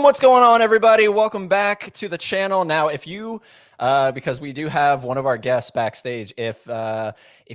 What's going on, everybody? Welcome back to the channel. Now, if you, because we do have one of our guests backstage, if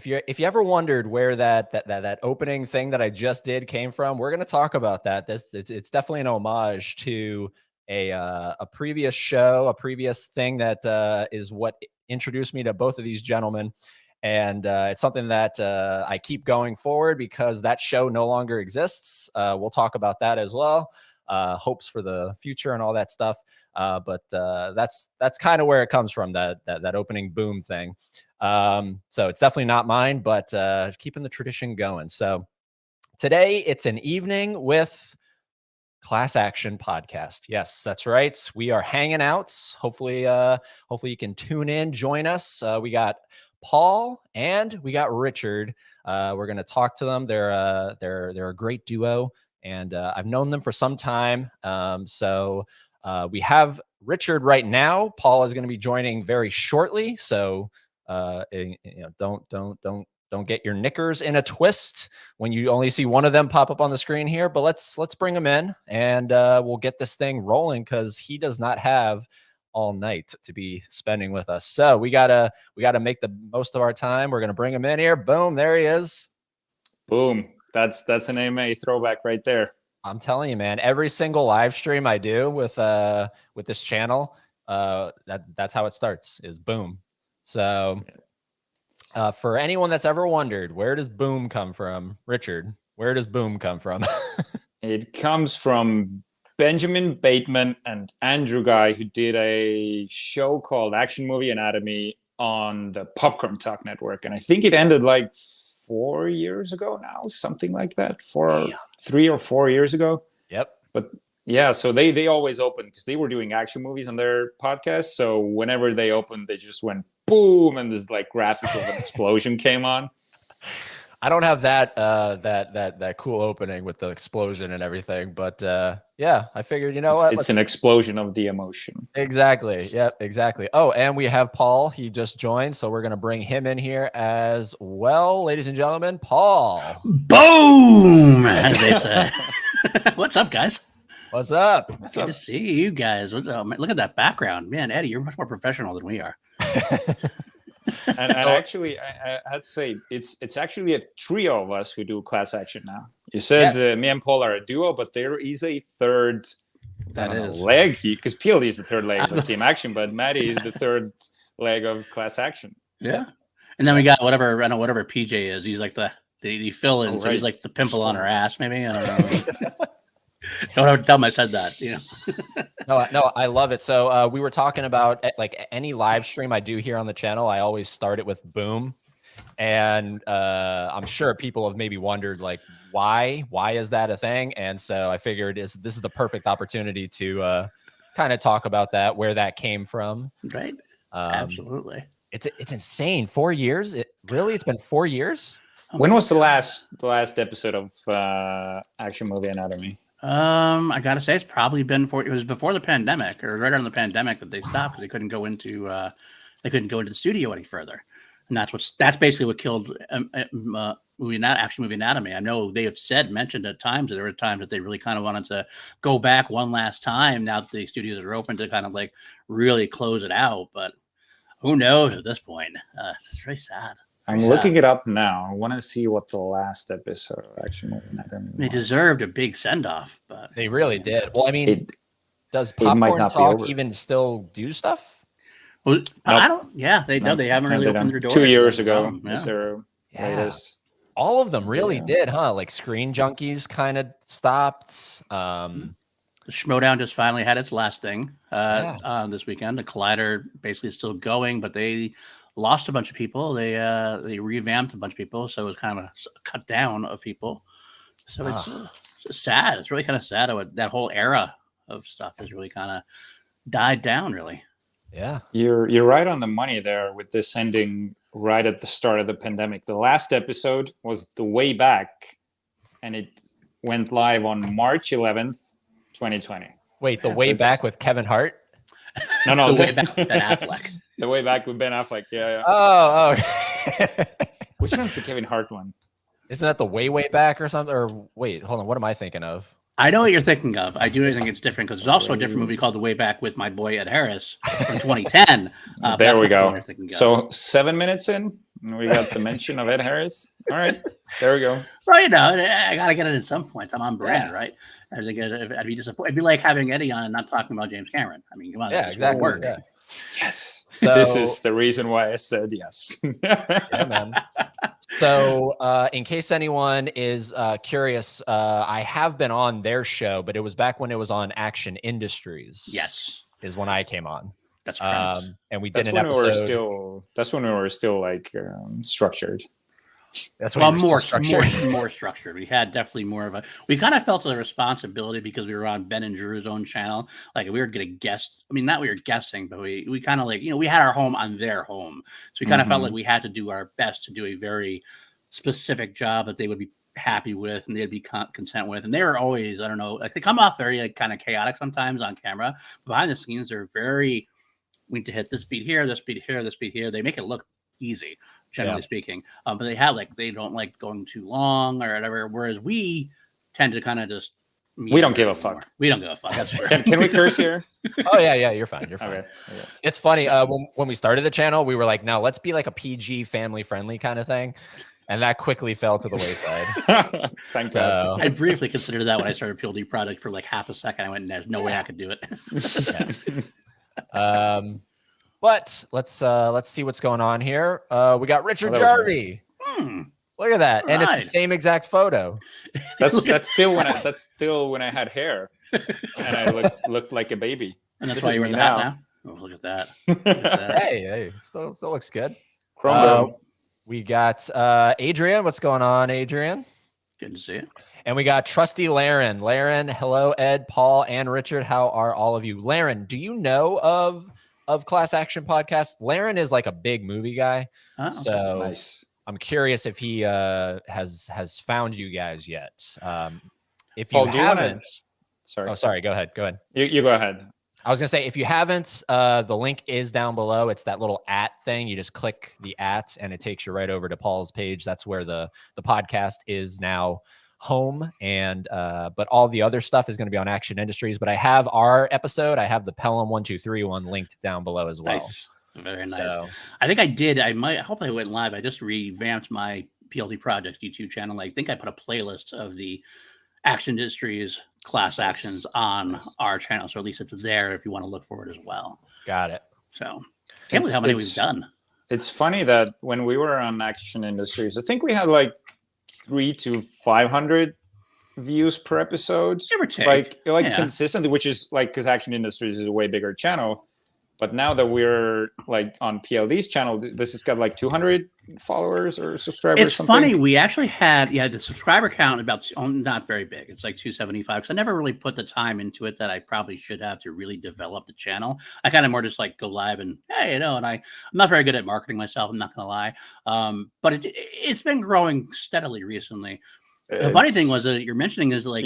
you ever wondered where that opening thing that I just did came from, we're going to talk about that. It's definitely an homage to a previous show, a previous thing that is what introduced me to both of these gentlemen. And it's something that I keep going forward because that show no longer exists. We'll talk about that as well. Hopes for the future and all that stuff. But that's kind of where it comes from, that opening boom thing. So it's definitely not mine, but keeping the tradition going. So today it's an evening with Class Action Podcast. Yes, that's right. We are hanging out. Hopefully you can tune in, join us. We got Paul and we got Richard. We're going to talk to them. They're a great duo. And I've known them for some time. So we have Richard right now. Paul is going to be joining very shortly. So don't get your knickers in a twist when you only see one of them pop up on the screen here. But let's bring him in, and we'll get this thing rolling because he does not have all night to be spending with us. So we gotta make the most of our time. We're gonna bring him in here. Boom, there he is. Boom. That's an AMA throwback right there. I'm telling you, man, every single live stream I do with this channel, that's how it starts, is boom. So for anyone that's ever wondered, where does boom come from? Richard, where does boom come from? It comes from Benjamin Bateman and Andrew Guy, who did a show called Action Movie Anatomy on the Popcorn Talk Network. And I think it ended like 4 years ago now, something like that, 3 or 4 years ago. Yep. But yeah, so they always opened because they were doing action movies on their podcast. So whenever they opened, they just went boom, and this like graphic of an explosion came on. I don't have that cool opening with the explosion and everything, but yeah, I figured, you know what? It's an explosion of the emotion. Exactly. Yep, exactly. Oh, and we have Paul. He just joined, so we're going to bring him in here as well. Ladies and gentlemen, Paul. Boom, as they say. What's up, guys? What's up? Good to see you guys. What's up? Look at that background. Man, Eddie, you're much more professional than we are. And actually, I had to say, it's actually a trio of us who do Class Action now. You said Yes. Me and Paul are a duo, but there is a third Is. leg. Because PLD is the third leg of Team Action, but Maddie is the third leg of Class Action. Yeah. And then we got whatever PJ is. He's like the fill-in, Oh, so he's right. like the pimple on her ass, maybe. I don't know. Don't tell him I said that. You know. No, I love it. So we were talking about like any live stream I do here on the channel, I always start it with boom. And I'm sure people have maybe wondered, like, why is that a thing? And so I figured this is the perfect opportunity to kind of talk about that, where that came from. Right. Absolutely. It's insane. 4 years. It's been 4 years. When was the last episode of Action Movie Anatomy? I gotta say, it's probably been it was before the pandemic, or right around the pandemic, that they stopped because they couldn't go into the studio any further, and that's basically what killed Action Movie Anatomy. I know they have mentioned at times that there were times that they really kind of wanted to go back one last time now that the studios are open to kind of like really close it out, but who knows at this point? It's very sad. I'm looking it up now. I want to see what the last episode of Action Movie Anatomy was. They deserved a big send-off, but They really did. Well, I mean, does might Popcorn not be Talk over. even still do stuff? well, I don't. Yeah, they don't. They haven't really opened their doors. 2 years ago. Yeah. Is their latest? All of them really did, huh? Like Screen Junkies kind of stopped. The Schmodown just finally had its last thing this weekend. The Collider basically is still going, but they lost a bunch of people. They revamped a bunch of people, so it was kind of a cut down of people. So it's sad. It's really kind of sad how that whole era of stuff has really kind of died down, really. Yeah. You're right on the money there with this ending right at the start of the pandemic. The last episode was The Way Back, and it went live on March 11th, 2020. Wait, The Way Back with Kevin Hart? No, The Way Back with Ben Affleck. The Way Back with Ben Affleck. Yeah. Oh. Which one's the Kevin Hart one? Isn't that The Way Back or something? Or wait, hold on. What am I thinking of? I know what you're thinking of. I do think it's different because there's also a different movie called The Way Back with my boy Ed Harris from 2010. There we go. So 7 minutes in, we got the mention of Ed Harris. All right, there we go. Well, you know, I got to get it at some point. I'm on brand, right? I think I'd be disappointed. It'd be like having Eddie on and not talking about James Cameron. I mean, come on. Yeah, exactly. Work. Yeah. Yes. So, this is the reason why I said yes. Yeah, man. So, in case anyone is curious, I have been on their show, but it was back when it was on Action Industries. Yes, is when I came on. That's correct. And we did that's an when episode. That's when we were still like structured. That's more structured. We had definitely more of a. We kind of felt a responsibility because we were on Ben and Drew's own channel. Like we were going to guest. I mean, not we were guessing, but we kind of like we had our home on their home, so we kind of felt like we had to do our best to do a very specific job that they would be happy with and they'd be content with. And they were always, I don't know, like they come off very like kind of chaotic sometimes on camera. Behind the scenes, they're very. We need to hit this beat here, this beat here, this beat here. They make it look easy, generally speaking. But they don't like going too long or whatever. Whereas we tend to kind of just. We don't give a fuck. We don't give a fuck. That's true. Can we curse here? Oh yeah, you're fine. You're fine. Okay. It's funny. When we started the channel, we were like, "No, let's be like a PG, family-friendly kind of thing," and that quickly fell to the wayside. Thanks. God. I briefly considered that when I started PLD Project for like half a second. I went, "There's no way I could do it." But let's see what's going on here. We got Richard Jarvie. Look at that, and it's the same exact photo. That's still when I had hair, and I looked like a baby. And that's why you wear the hat now. Oh, look at that! Look at that. Hey, still looks good. We got Adrian. What's going on, Adrian? Good to see you. And we got Trusty Laren. Laren, hello, Ed, Paul, and Richard. How are all of you? Laren, do you know of Class Action Podcast? Laren is like a big movie guy, so nice. I'm curious if he has found you guys yet. If you Paul, haven't, sorry. Oh, sorry. Go ahead. You go ahead. I was gonna say, if you haven't, the link is down below. It's that little @ thing. You just click the @ and it takes you right over to Paul's page. That's where the podcast is now home. And but all the other stuff is going to be on Action Industries. But I have our episode. I have the Pelham 123 one linked down below as well. Nice. Very nice. So, I think I did. I hope I went live. I just revamped my PLD Projects YouTube channel. I think I put a playlist of the Action Industries class actions on our channel. So at least it's there if you want to look for it as well. got it. So can't believe how many we've done. It's funny that when we were on Action Industries, I think we had like 300 to 500 views per episode. Give or take. Like consistently, which is like because Action Industries is a way bigger channel. But now that we're like on PLD's channel, this has got like 200 followers or subscribers. It's funny. We actually had, the subscriber count about not very big. It's like 275. Because I never really put the time into it that I probably should have to really develop the channel. I kind of more just like go live and and I'm not very good at marketing myself. I'm not going to lie. But it's been growing steadily recently. The funny thing was that you're mentioning is like,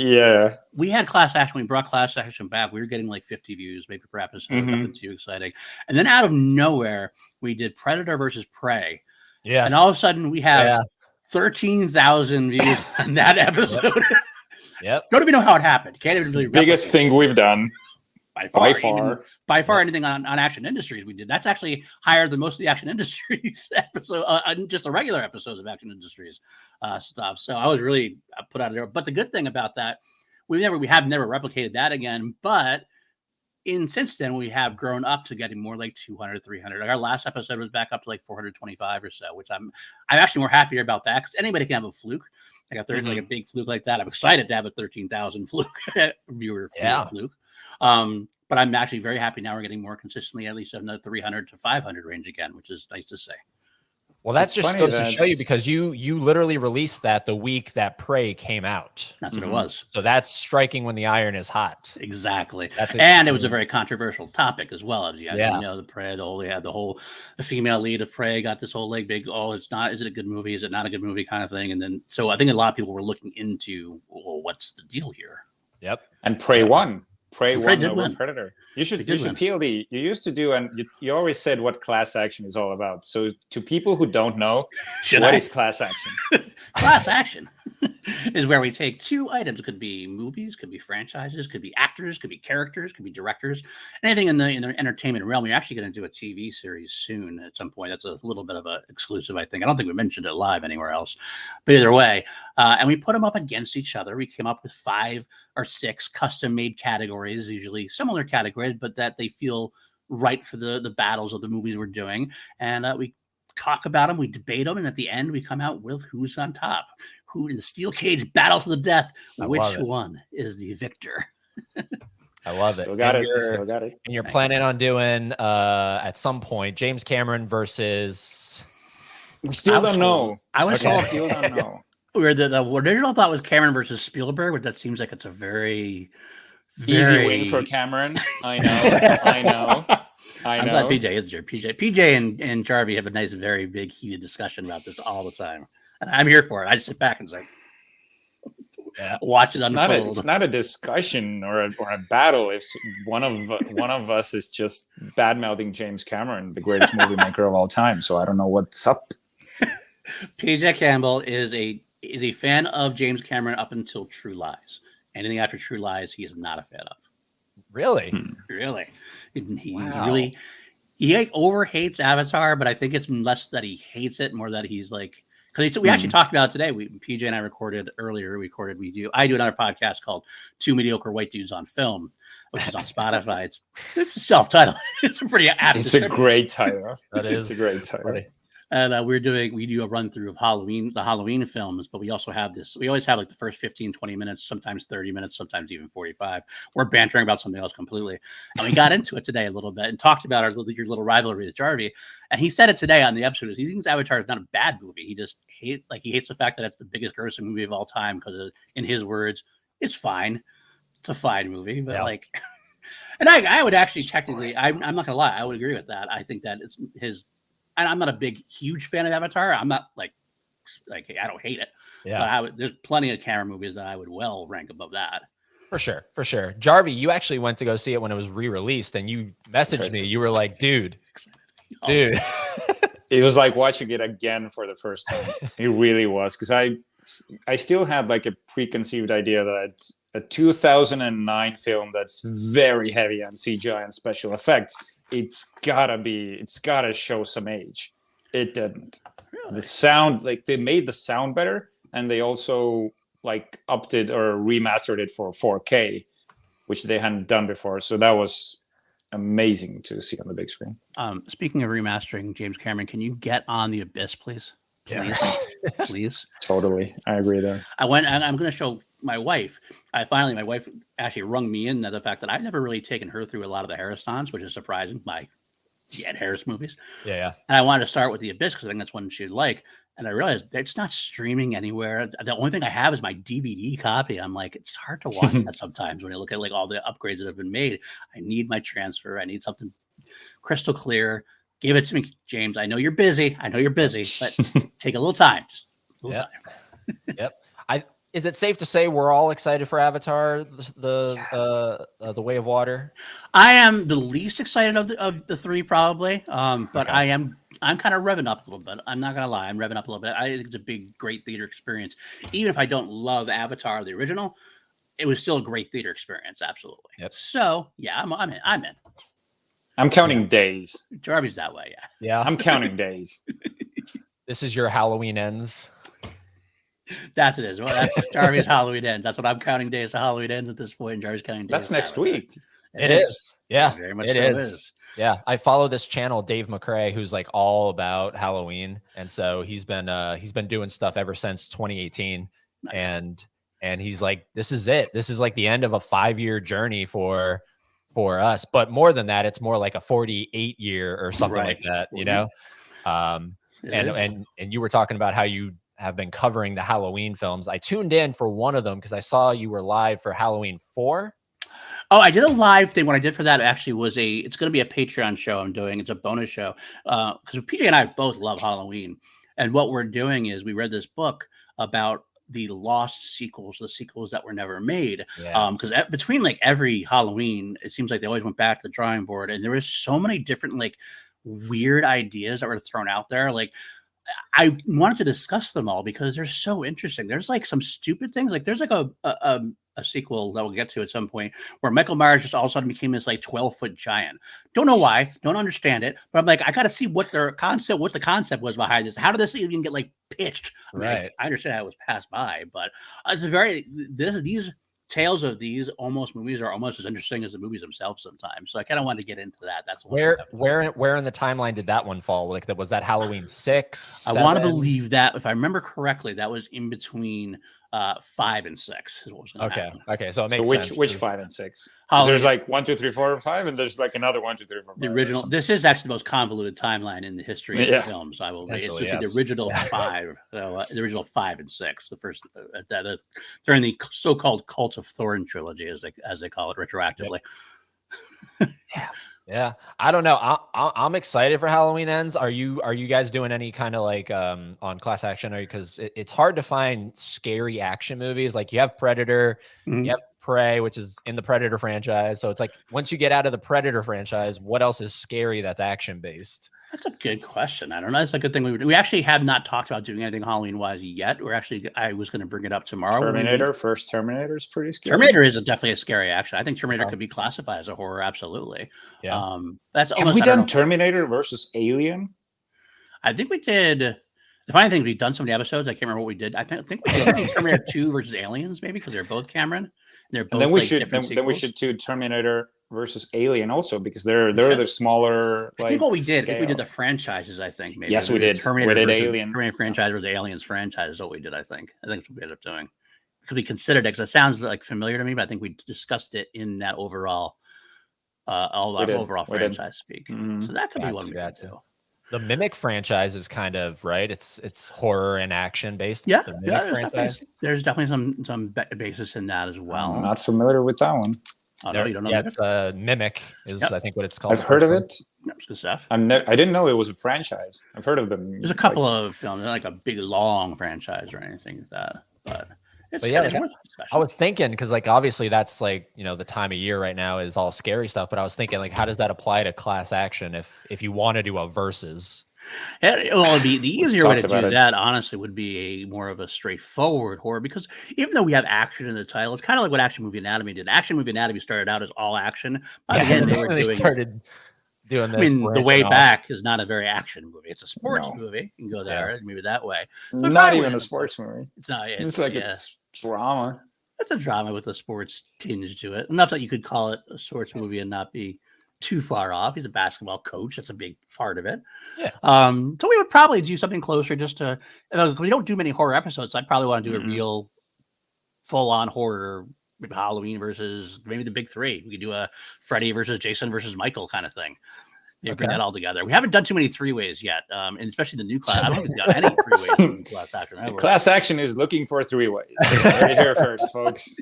we had Class Action. We brought Class Action back. We were getting like 50 views, maybe per episode. Nothing too exciting. And then out of nowhere, we did Predator versus Prey. Yes. And all of a sudden, we have 13,000 views on that episode. Yep. Don't even know how it happened. Can't even really biggest thing we've done. By far, anything on Action Industries we did. That's actually higher than most of the Action Industries episode, just the regular episodes of Action Industries stuff. So I was really put out of there. But the good thing about that, we have never replicated that again. But since then, we have grown up to getting more like 200, 300. Like our last episode was back up to like 425 or so, which I'm actually more happier about that because anybody can have a fluke. Like a big fluke like that. I'm excited to have a 13,000 fluke viewer fluke. But I'm actually very happy now we're getting more consistently, at least in the 300 to 500 range again, which is nice to say. Well, that's just goes to show you because you literally released that the week that Prey came out. That's what it was. So that's striking when the iron is hot. Exactly. And it was a very controversial topic as well. As the Prey, the female lead of Prey got this whole like big, is it a good movie? Is it not a good movie kind of thing? And then, so I think a lot of people were looking into, what's the deal here? Yep. And Prey won. Prey won over win. Predator. You should PLD. You used to do, and you always said what Class Action is all about. So to people who don't know, what is Class Action? Class Action is where we take two items. It could be movies, could be franchises, could be actors, could be characters, could be directors, anything in the entertainment realm. We're actually going to do a TV series soon at some point. That's a little bit of an exclusive, I think. I don't think we mentioned it live anywhere else, but either way, and we put them up against each other. We came up with 5 or 6 custom-made categories, usually similar categories, but that they feel right for the battles of the movies we're doing, and we talk about them, we debate them, and at the end we come out with who's on top, who in the steel cage battle to the death, which one is the victor. I love it. Still got it. And you're planning on doing at some point James Cameron versus. We still don't know. Still don't know. Where the original thought was Cameron versus Spielberg, but that seems like it's a very easy win for Cameron. I know. I'm glad PJ is there. PJ and Jarvie have a nice, very big, heated discussion about this all the time, and I'm here for it. I just sit back and say, watch it unfold. It's not a discussion or a battle. If one of us is just bad mouthing James Cameron, the greatest movie maker of all time, so I don't know what's up. PJ Campbell is a fan of James Cameron up until True Lies. Anything after True Lies, he is not a fan of. Really? Really? He like over hates Avatar, but I think it's less that he hates it, more that he's like, because we actually talked about it today. PJ and I recorded earlier. I do another podcast called Two Mediocre White Dudes on Film, which is on Spotify. It's a self-titled. It's a pretty apt. It's a great title. That is a great title. Funny. And we do a run through of the Halloween films, but we also have we always have like the first 15, 20 minutes, sometimes 30 minutes, sometimes even 45. We're bantering about something else completely. And we got into it today a little bit and talked about your little rivalry with Jarvie. And he said it today on the episode. He thinks Avatar is not a bad movie. He just hates the fact that it's the biggest grossing movie of all time because in his words, it's fine. It's a fine movie, but and I would actually technically, I'm not going to lie. I would agree with that. I think that it's his. I'm not a huge fan of Avatar. I'm not like I don't hate it. Yeah. But there's plenty of Cameron movies that I would well rank above that. For sure. Jarvie, you actually went to go see it when it was re-released, and you messaged me. You were like, dude. It was like watching it again for the first time. It really was, because I still had like a preconceived idea that it's a 2009 film that's very heavy on CGI and special effects. It's gotta show some age. It didn't. Really? The sound, like they made the sound better, and they also like upped it or remastered it for 4K, which they hadn't done before. So that was amazing to see on the big screen. Speaking of remastering, James Cameron, can you get on The Abyss, please? Please. Totally, I agree there. I'm going to show my wife. My wife actually rung me in the fact that I've never really taken her through a lot of the Harris-tons, which is surprising. My Ed Harris movies. Yeah. And I wanted to start with The Abyss because I think that's one she'd like. And I realized it's not streaming anywhere. The only thing I have is my DVD copy. I'm like, it's hard to watch that sometimes when you look at like all the upgrades that have been made. I need my transfer. I need something crystal clear. Give it to me, James. I know you're busy, but take a little time. Just a little time. Yep. Is it safe to say we're all excited for Avatar, the Way of Water? I am the least excited of the three, probably. But okay. I'm kind of revving up a little bit. I'm not gonna lie, I'm revving up a little bit. I think it's a great theater experience. Even if I don't love Avatar, the original, it was still a great theater experience. Absolutely. Yep. So yeah, I'm in. I'm counting days. Jarvie's that way. Yeah. I'm counting days. This is your Halloween ends. That's it is. Well, that's Jarvie's Halloween ends. That's what I'm counting days to Halloween ends at this point. And Jarvie's counting days. That's next week. It is. Yeah. Very much it is. Yeah. I follow this channel, Dave McCrae, who's like all about Halloween. And so he's been doing stuff ever since 2018. Nice. And he's like, this is it. This is like the end of a 5-year journey for us. But more than that, it's more like a 48-year or something like that, you know? And you were talking about how you have been covering the Halloween films. I tuned in for one of them because I saw you were live for Halloween 4. Oh, I did a live thing. What I did for that actually was it's going to be a Patreon show I'm doing. It's a bonus show because PJ and I both love Halloween. And what we're doing is we read this book about the lost sequels, the sequels that were never made. Because between like every Halloween, it seems like they always went back to the drawing board. And there was so many different like weird ideas that were thrown out there. Like I wanted to discuss them all because they're so interesting. There's like some stupid things. Like there's like a sequel that we'll get to at some point where Michael Myers just all of a sudden became this like 12-foot giant. Don't know why, don't understand it, but I'm like, I got to see what the concept was behind this. How did this even get like pitched? I mean, Right. I understand how it was passed by, but it's these tales of these movies are almost as interesting as the movies themselves sometimes. So I kind of wanted to get into that. That's Where in the timeline did that one fall? Like was that Halloween 6? I want to believe that, if I remember correctly, that was in between 5 and 6 is what was going to happen. Okay, so it makes sense. Which 5 and 6? Halloween, There's like 1, 2, 3, 4, 5, and there's like another 1, 2, 3, 4, 5. the original. This is actually the most convoluted timeline in the history of film. So I will. It's the original 5. So, the original 5 and 6. The first during the so-called Cult of Thorn trilogy, as they call it retroactively. Yeah, I don't know. I'm excited for Halloween Ends. Are you guys doing any kind of like on Class Action? Because it's hard to find scary action movies. Like you have Predator, you have Prey, which is in the Predator franchise. So it's like once you get out of the Predator franchise, what else is scary that's action based? That's a good question. I don't know. It's a good thing we actually have not talked about doing anything Halloween wise yet. I was going to bring it up tomorrow. Terminator, first Terminator is pretty scary. Terminator is definitely a scary action. I think Terminator could be classified as a horror. Absolutely. Yeah. Have we done Terminator versus Alien? I think we did. The funny thing, we've done so many episodes. I can't remember what we did. I think we did Terminator 2 versus Aliens, maybe because they're both Cameron. They're both. And then we should do Terminator versus Alien also, because they're the smaller. I think what we did, we did the franchises. I think maybe. Yes, we did. Terminator franchise versus Aliens franchise is what we did. I think that's what we ended up doing. Because we considered it, because it sounds like familiar to me, but I think we discussed it in that overall, overall franchise speak. Mm-hmm. So that could be one we got to. The Mimic franchise is kind of right. It's horror and action based. Yeah, there's definitely some basis in that as well. I'm not familiar with that one. No, you don't know. Yeah, it's Mimic is I think what it's called. I've heard of it. Yep, good stuff. I didn't know it was a franchise. I've heard of them. There's a couple of films, not like a big long franchise or anything like that, but. I was thinking, because like obviously that's like, the time of year right now is all scary stuff, but I was thinking like, how does that apply to Class Action if you want to do a versus? Well, the easier way to do that, honestly, would be more of a straightforward horror, because even though we have action in the title, it's kind of like what Action Movie Anatomy did. Action Movie Anatomy started out as all action. By the end, they started doing this. I mean, The Way Back is not a very action movie. It's a sports movie. You can go there, maybe that way. But not even a sports movie. It's not. It's drama. It's a drama with a sports tinge to it. Enough that you could call it a sports movie and not be too far off. He's a basketball coach. That's a big part of it. Yeah. So we would probably do something closer, just to. We don't do many horror episodes. So I'd probably want to do a real, full-on horror. Halloween versus maybe the big three. We could do a Freddy versus Jason versus Michael kind of thing. Bring that all together. We haven't done too many 3-ways yet, and especially the new class. I don't think we've done any 3-ways in Class Action. Class Action is looking for 3-ways. Right here first, folks.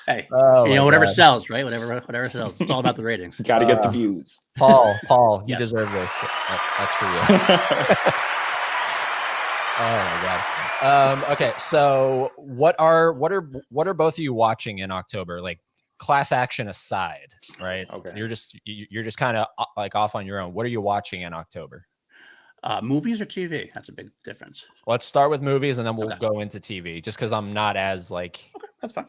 Hey, whatever sells, right? Whatever sells. It's all about the ratings. Got to get the views. Paul, you deserve this. That's for you. Oh my god. Okay, so what are both of you watching in October? Like Class Action aside, right? Okay. You're just kind of like off on your own. What are you watching in October? Movies or TV? That's a big difference. Let's start with movies and then we'll go into TV, just because I'm not as like. Okay, that's fine.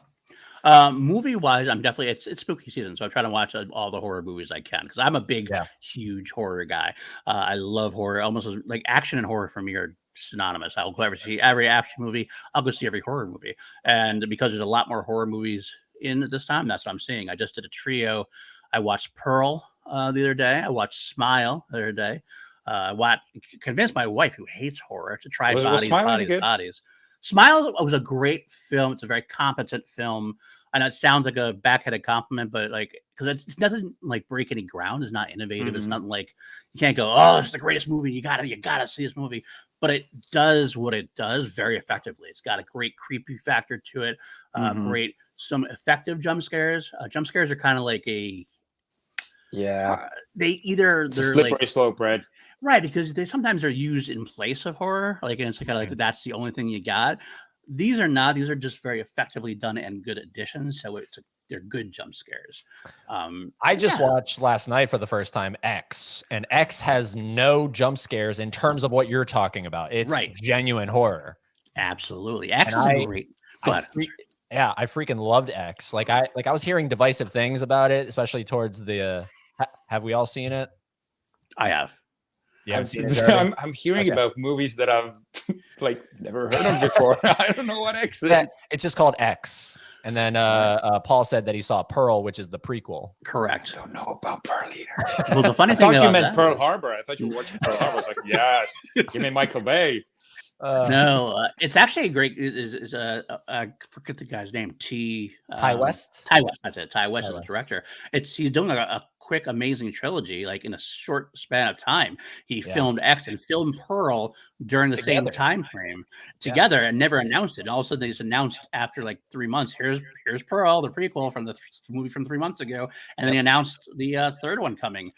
Movie wise, I'm definitely it's spooky season, so I try to watch all the horror movies I can, because I'm a big, huge horror guy. I love horror. Almost like action and horror for me are synonymous. I'll go see every action movie. I'll go see every horror movie, and because there's a lot more horror movies in at this time, that's what I'm seeing. I just did a trio. I watched Pearl the other day. I watched Smile the other day. Convinced my wife, who hates horror, to try Bodies. Smile was a great film. It's a very competent film. I know it sounds like a backhanded compliment, but like, because it doesn't like break any ground. It's not innovative. Mm-hmm. It's not like you can't go, oh, it's the greatest movie. You gotta see this movie. But it does what it does very effectively. It's got a great creepy factor to it. Great, some effective jump scares. Jump scares are kind of like they're slippery like, slope, Brad. Right, because they sometimes are used in place of horror. Like, and it's kind of like that's the only thing you got. These are not. These are just very effectively done and good additions. So it's they're good jump scares. I just watched last night for the first time X, and X has no jump scares in terms of what you're talking about. It's genuine horror. Absolutely. X is a great. Go ahead. I freaking loved X. Like I was hearing divisive things about it, especially towards the. Have we all seen it? I have. Yeah, I'm hearing about movies that I've like never heard of before. I don't know what X is. It's just called X. And then Paul said that he saw Pearl, which is the prequel. Correct. I don't know about Pearl either. Well, the funny I thing thought you meant Pearl Harbor. I thought you were watching Pearl Harbor. I was like, yes, give me Michael Bay. No, it's actually a great. I forget the guy's name. Ty West. Ty West. That's it. Ty West is the director. He's doing a quick, amazing trilogy, like in a short span of time. He filmed X and filmed Pearl during the same time frame together, and never announced it. And all of a sudden, they just announced after like 3 months, here's Pearl, the prequel from the movie from 3 months ago, and then he announced the third one coming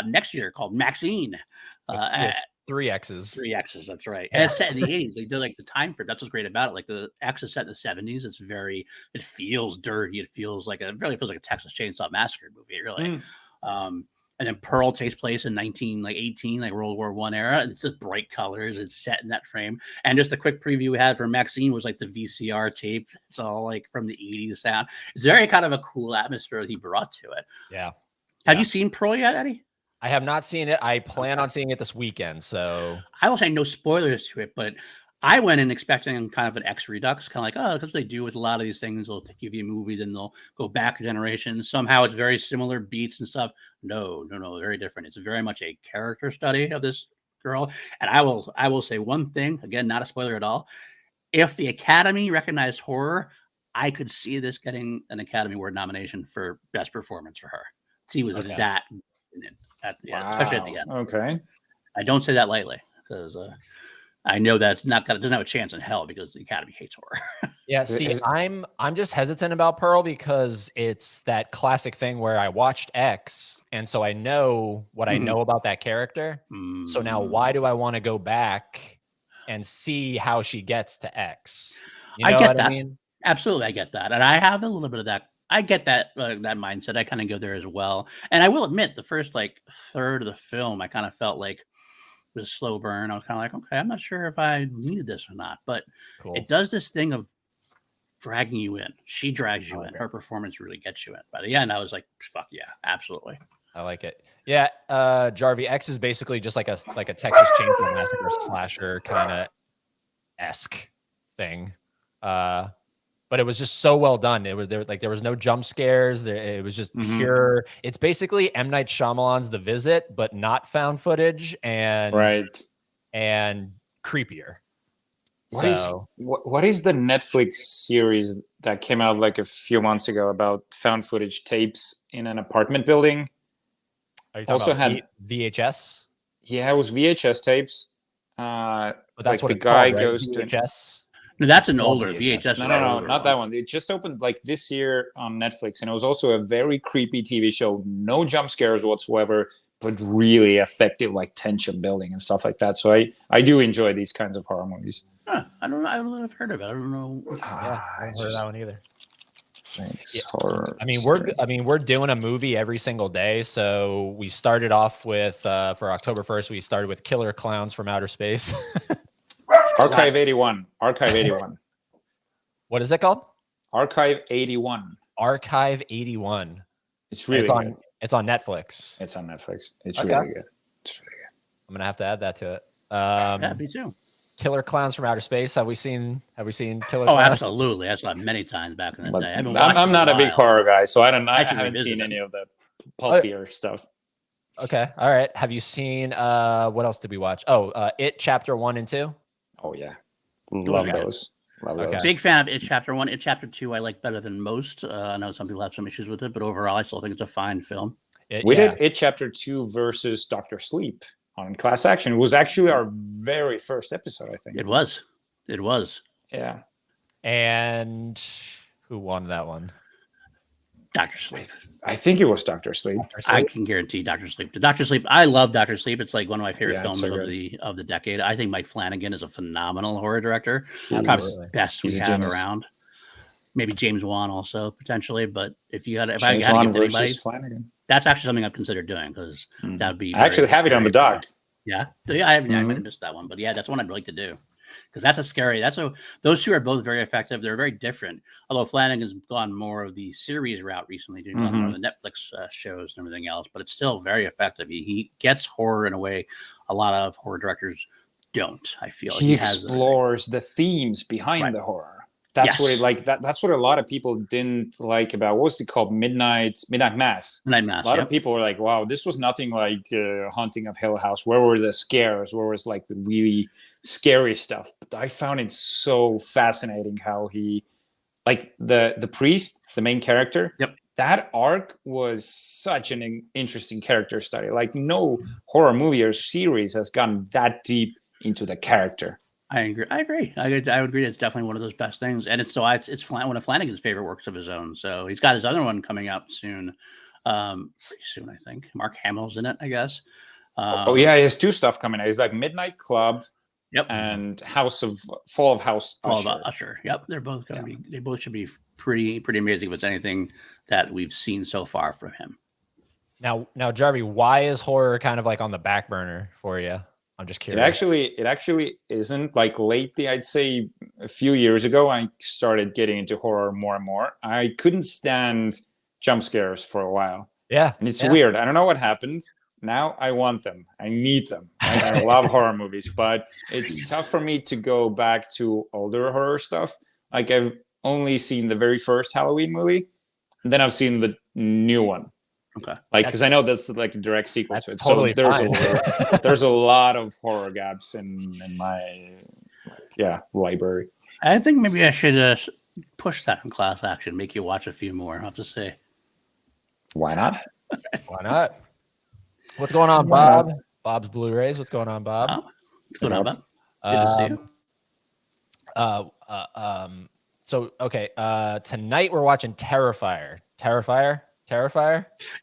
next year called Maxine. 3 X's. 3 X's, that's right. And it's set in the 80s. They did like the time frame. That's what's great about it. Like the X is set in the 70s. It feels dirty. It really feels like a Texas Chainsaw Massacre movie, really. And then Pearl takes place in 1918, like World War I era. It's just bright colors. It's set in that frame. And just a quick preview we had for Maxine was like the VCR tape. It's all like from the 80s sound. It's very kind of a cool atmosphere that he brought to it. Yeah. Have you seen Pearl yet, Eddie? I have not seen it. I plan on seeing it this weekend. So I will say no spoilers to it, but I went in expecting kind of an X redux, kind of like, oh, because they do with a lot of these things. They'll give you a movie, then they'll go back a generation. Somehow it's very similar beats and stuff. No, very different. It's very much a character study of this girl. And I will say one thing, again, not a spoiler at all. If the Academy recognized horror, I could see this getting an Academy Award nomination for Best Performance for her. She was that in it. Especially at the end. Okay. I don't say that lightly because I know that's doesn't have a chance in hell because the Academy hates horror. Yeah, see, I'm just hesitant about Pearl because it's that classic thing where I watched X, and so I know what I know about that character. So now, why do I want to go back and see how she gets to X? You know what I mean? Absolutely, I get that, and I have a little bit of that. I get that that mindset. I kind of go there as well. And I will admit, the first like third of the film, I kind of felt like it was a slow burn. I was kind of like, okay, I'm not sure if I needed this or not. But it does this thing of dragging you in. She drags you in. Her performance really gets you in. By the end, I was like, fuck yeah, absolutely. I like it. Yeah, Jarvie, X is basically just like a Texas Chainsaw Massacre slasher kind of esque thing. But it was just so well done. There was no jump scares. It was just pure. It's basically M. Night Shyamalan's The Visit, but not found footage and creepier. What is the Netflix series that came out like a few months ago about found footage tapes in an apartment building? Are you talking about VHS? Yeah, it was VHS tapes. But that's like the guy goes to VHS. No, that's an older VHS. No, not that one. It just opened like this year on Netflix, and it was also a very creepy TV show. No jump scares whatsoever, but really effective, like tension building and stuff like that. So I do enjoy these kinds of horror movies. I don't know. I don't know if I've heard of it. I don't know. I haven't heard of that one either. Horror. We're doing a movie every single day. So we started off with for October 1st, we started with Killer Clowns from Outer Space. Archive 81. Archive 81. What is it called? Archive 81. Archive 81. It's really good. It's on Netflix. It's on Netflix. It's really good. I'm gonna have to add that to it. Yeah, me too. Killer Clowns from Outer Space. Have we seen Killer Clowns? Oh, absolutely. That's like many times back in the day. I'm not a big horror guy, so I haven't seen any of the pulpier stuff. Okay. All right. Have you seen what else did we watch? It Chapter 1 and 2? Oh yeah. Love those. Big fan of It Chapter 1. It Chapter 2 I like better than most. I know some people have some issues with it, but overall I still think it's a fine film. We did It Chapter 2 versus Dr. Sleep on Class Action. It was actually our very first episode, I think. It was. Yeah. And who won that one? Dr. Sleep. I think it was Dr. Sleep. I can guarantee Dr. Sleep. Dr. Sleep. I love Dr. Sleep. It's like one of my favorite films of the decade. I think Mike Flanagan is a phenomenal horror director. Probably the best we have around. maybe James Wan also potentially. But if I had James to Wan give it to versus anybody, Flanagan. that's actually something I've considered doing because that would be. I actually have it on the dock. Yeah, I haven't. I might have missed that one, but yeah, that's one I'd like to do because that's a scary. Those two are both very effective. They're very different. Although Flanagan's gone more of the series route recently, doing a lot more of the Netflix shows and everything else, but it's still very effective. He gets horror in a way a lot of horror directors don't. I feel he explores the themes behind the horror. That's what it like. That's what a lot of people didn't like about what's it called, Midnight Mass. Midnight Mass. A lot of people were like, "Wow, this was nothing like Haunting of Hill House. Where were the scares? Where was like the really scary stuff?" But I found it so fascinating how he, like the priest, the main character. Yep. That arc was such an interesting character study. Like no horror movie or series has gone that deep into the character. I agree. I would agree. It's definitely one of those best things, and it's one of Flanagan's favorite works of his own. So he's got his other one coming out soon, pretty soon, I think. Mark Hamill's in it, I guess. He has two stuff coming out. He's like Midnight Club, yep, and Fall of House Usher. Yep, they're both going to be. They both should be pretty amazing. If it's anything that we've seen so far from him. Now, Jarvie, why is horror kind of like on the back burner for you? I'm just curious. It actually isn't. Like lately, I'd say a few years ago, I started getting into horror more and more. I couldn't stand jump scares for a while. Yeah. And it's weird. I don't know what happened. Now I want them. I need them. I love horror movies, but it's tough for me to go back to older horror stuff. Like I've only seen the very first Halloween movie, and then I've seen the new one. Okay. Like, because I know that's like a direct sequel to it. Totally so there's a lot of horror gaps in my library. I think maybe I should push that in Class Action, make you watch a few more. I have to say. Why not? Why not? What's going on, Bob? Bob's Blu-rays. What's going on, Bob? What's going on, Bob? Good to see you. So okay, tonight we're watching Terrifier.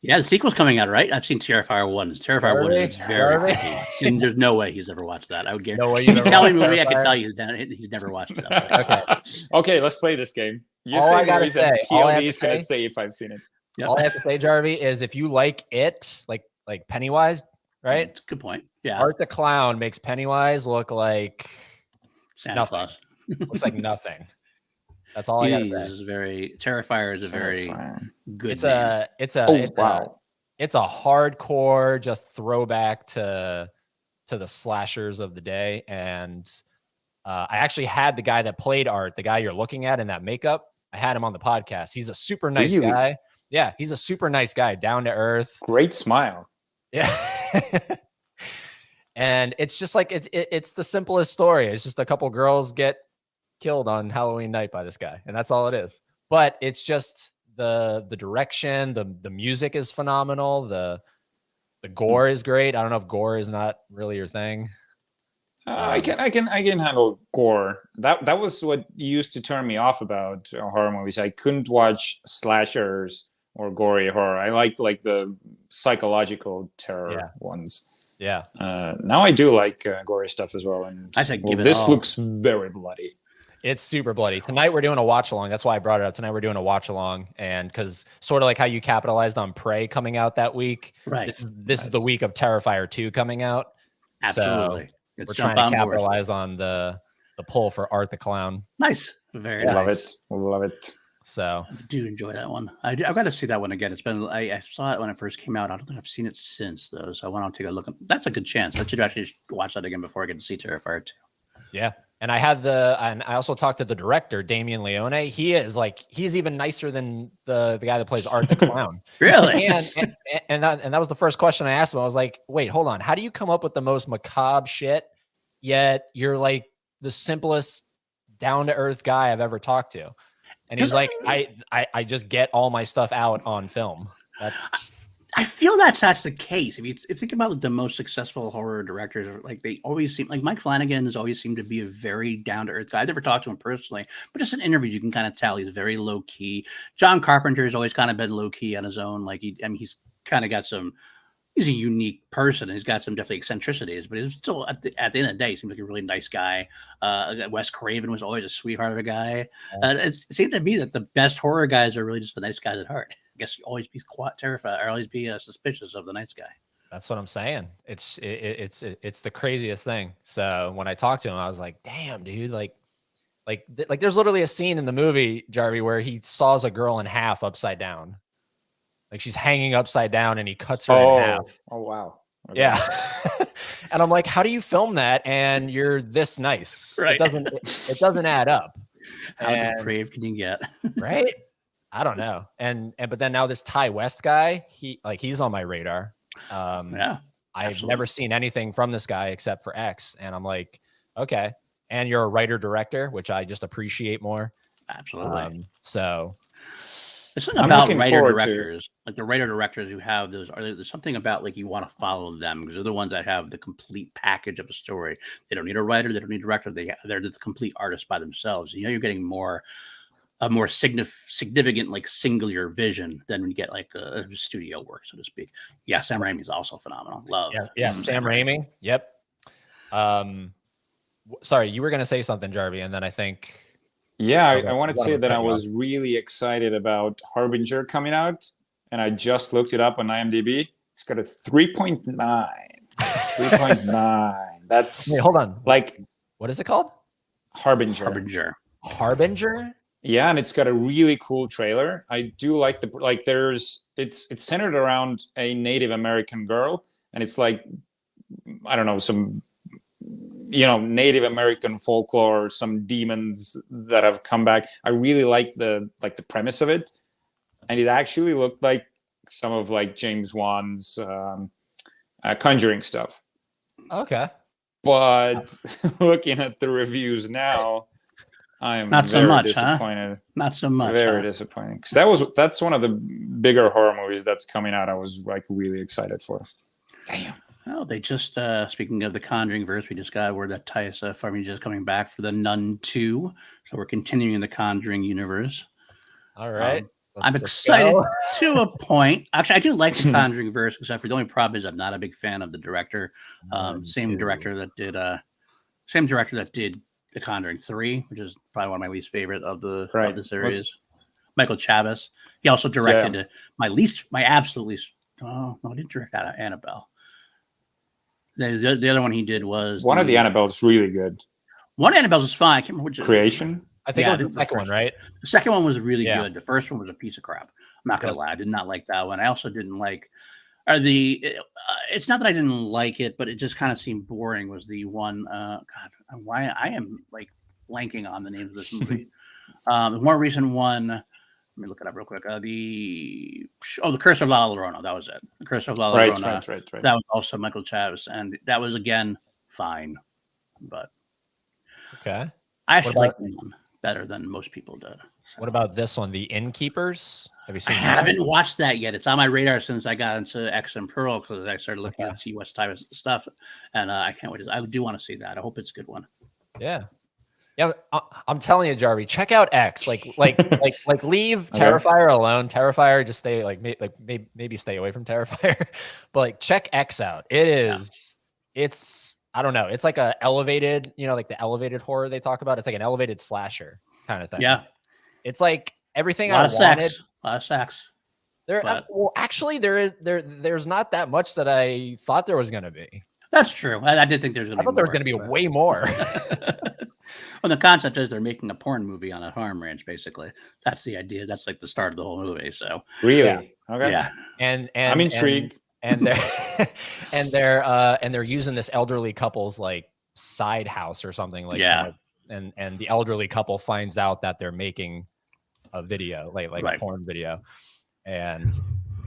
Yeah, the sequel's coming out, right? I've seen Terrifier 1. Terrifier 1 is very freaky. And there's no way he's ever watched that. I would guarantee. No way if you tell me movie, I can tell you he's never watched it. Okay, let's play this game. All I gotta say, PLD is gonna say if I've seen it. Yep. All I have to say, Jarvie, is if you like it, like Pennywise, right? That's a good point. Yeah. Art the Clown makes Pennywise look like Santa Claus. Looks like nothing. That's all I gotta say. Terrifier is a very good. It's a hardcore just throwback to the slashers of the day. And I actually had the guy that played Art, the guy you're looking at in that makeup. I had him on the podcast. He's a super nice guy. Yeah, he's a super nice guy, down to earth. Great smile. Yeah. And it's just like it's the simplest story. It's just a couple girls get killed on Halloween night by this guy, and that's all it is. But it's just the direction, the music is phenomenal, the gore is great. I don't know if gore is not really your thing. I can handle gore. That was what used to turn me off about horror movies. I couldn't watch slashers or gory horror. I liked like the psychological terror ones. Yeah. Now I do like gory stuff as well. And I think this looks very bloody. It's super bloody. Tonight we're doing a watch along. That's why I brought it up. Tonight we're doing a watch along, and because sort of like how you capitalized on Prey coming out that week. Right. This is the week of Terrifier 2 coming out. Absolutely. So we're trying to capitalize on the pull for Art the Clown. Nice. Very nice. Love it. So I do enjoy that one. I've got to see that one again. It's been I saw it when it first came out. I don't think I've seen it since though. So I want to take a look. That's a good chance. I should actually watch that again before I get to see Terrifier 2. Yeah. And I also talked to the director, Damien Leone. He's even nicer than the guy that plays Art the Clown. Really? And that was the first question I asked him. I was like, wait, hold on. How do you come up with the most macabre shit, yet you're like the simplest down to earth guy I've ever talked to? And he's like, I just get all my stuff out on film. I feel that's the case. If you think about like the most successful horror directors, like they always seem like Mike Flanagan has always seemed to be a very down to earth guy. I've never talked to him personally, but just in interviews you can kind of tell he's very low key. John Carpenter has always kind of been low key on his own. Like he's kind of got some, he's a unique person. He's got some definitely eccentricities, but he's still at the end of the day, he seems like a really nice guy. Wes Craven was always a sweetheart of a guy. It seems to me that the best horror guys are really just the nice guys at heart. I guess you always be terrified or always be suspicious of the nice guy. That's what I'm saying. It's the craziest thing. So when I talked to him, I was like, damn, dude, like there's literally a scene in the movie, Jarvie, where he saws a girl in half upside down. Like she's hanging upside down and he cuts her in half. Oh, wow. Okay. Yeah. And I'm like, how do you film that? And you're this nice. Right. It doesn't add up. How depraved can you get? Right. I don't know. But then now this Ty West guy, he's on my radar. Yeah. I've absolutely. never seen anything from this guy except for X. And I'm like, okay. And you're a writer director, which I just appreciate more. Absolutely. So there's something about writer directors, like the writer directors who have those. There's something about like you want to follow them because they're the ones that have the complete package of a story. They don't need a writer, they don't need a director. They're the complete artist by themselves. You know, you're getting a more significant, like singular vision than when you get like a studio work, so to speak. Yeah, Sam Raimi is also phenomenal. Love. Yeah, Sam Raimi. Yep. Sorry, you were going to say something, Jarvie, and then I think. Yeah, I wanted to say that I was really excited about Harbinger coming out, and I just looked it up on IMDb. It's got a 3.9. 3.9. That's Wait, hold on. Like, what is it called? Harbinger. Harbinger? Yeah, and it's got a really cool trailer. I do like it's centered around a Native American girl, and it's like, I don't know, some Native American folklore, some demons that have come back. I really like the premise of it, and it actually looked like some of like James Wan's Conjuring stuff. Okay, but looking at the reviews now, I am not so very much, disappointed. Huh? Not so much. Very disappointing, because that's one of the bigger horror movies that's coming out. I was like really excited for. Damn. Oh, they just speaking of the Conjuring verse, we just got word that Taissa Farmiga is coming back for the Nun 2. So we're continuing the Conjuring universe. All right. I'm excited to a point. Actually, I do like the Conjuring verse, except for the only problem is I'm not a big fan of the director. Same director that did the Conjuring 3, which is probably one of my least favorite of the series. Michael Chavez. He also directed my absolute least. Oh no, I didn't direct that Annabelle. The other one he did was one of the Annabelles really good. One Annabelle's is fine. I can't remember which. Creation. I think it was the second one, right? The second one was really good. The first one was a piece of crap. I'm not gonna lie. I did not like that one. I also didn't like. It's not that I didn't like it, but it just kind of seemed boring. Was the one? Why I am like blanking on the name of this movie. The more recent one. Let me look it up real quick. The Curse of La Llorona. That was it. The Curse of La Llorona. Right. That was also Michael Chavez, and that was again fine, but okay. I actually like that one better than most people did. So. What about this one, The Innkeepers? Have you seen? I haven't watched that yet. It's on my radar since I got into X and Pearl because I started looking at see West Type stuff, and I can't wait. I do want to see that. I hope it's a good one. Yeah. Yeah, I'm telling you, Jarvie, check out X. Like leave Terrifier alone. Terrifier, just stay maybe stay away from Terrifier, but like check X out. It's I don't know. It's like a elevated, like the elevated horror they talk about. It's like an elevated slasher kind of thing. Yeah, it's like everything I wanted. A lot of sex. Actually, there's not that much that I thought there was going to be. That's true. I did think there's going to be. I thought there was going to be way more. Well, the concept is they're making a porn movie on a farm ranch. Basically, that's the idea. That's like the start of the whole movie. So really, okay, yeah. And I'm intrigued. And they're using this elderly couple's like side house or something like that. And the elderly couple finds out that they're making a video, like a porn video. And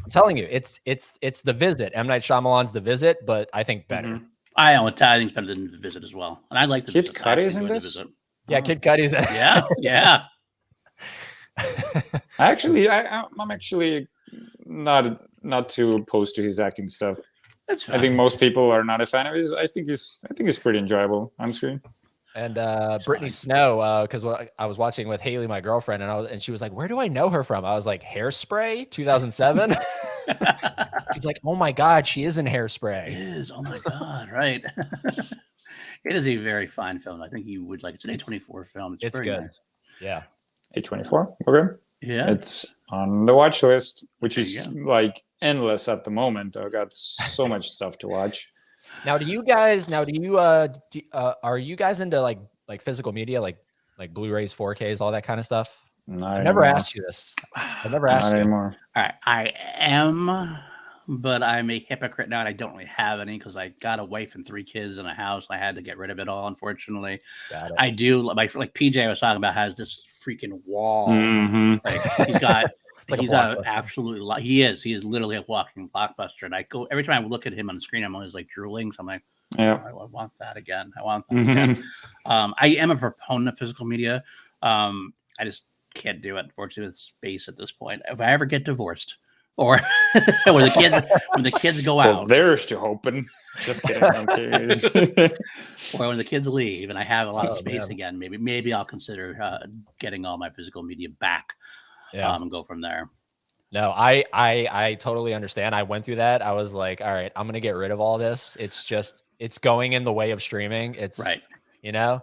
I'm telling you, it's The Visit. M. Night Shyamalan's The Visit, but I think better. Mm-hmm. I think it's better than The Visit as well. And I like The Kid Cudi's in this. Yeah, Kid Cudi's in. Yeah. I'm actually not too opposed to his acting stuff. That's fine. I think most people are not a fan of his. I think he's pretty enjoyable on screen. And Brittany Snow, because I was watching with Haley, my girlfriend, and she was like, "Where do I know her from?" I was like, "Hairspray, 2007." She's like, oh my God, she is in It Hairspray. is. Oh my God. Right. It is a very fine film. I think you would like it. It's an A24 film. It's very good. nice. Yeah. A24. Okay. Yeah. It's on the watch list, which There is you like endless at the moment. I got so much stuff to watch. Now, are you guys into like physical media, like Blu-rays, 4Ks, all that kind of stuff? I've never asked you this. I've never asked Not you. anymore. All right. I am, but I'm a hypocrite now, and I don't really have any because I got a wife and 3 kids and a house. I had to get rid of it all, unfortunately. Got it. I do. Like PJ was talking about has this freaking wall. Mm-hmm. Like he's got. like he's got absolutely. He is literally a walking blockbuster. And I go every time I look at him on the screen, I'm always like drooling. So I'm like, Yeah. I want that again. I want that again. I am a proponent of physical media. I just can't do it, unfortunately, with space at this point. If I ever get divorced, or when the kids go out, Well, there's to hoping. Just kidding. I'm kidding. or when the kids leave, and I have a lot of space man. again, maybe I'll consider getting all my physical media back. Yeah. And go from there. No, I totally understand. I went through that. I was like, all right, I'm gonna get rid of all this. It's going in the way of streaming. It's Right. You know.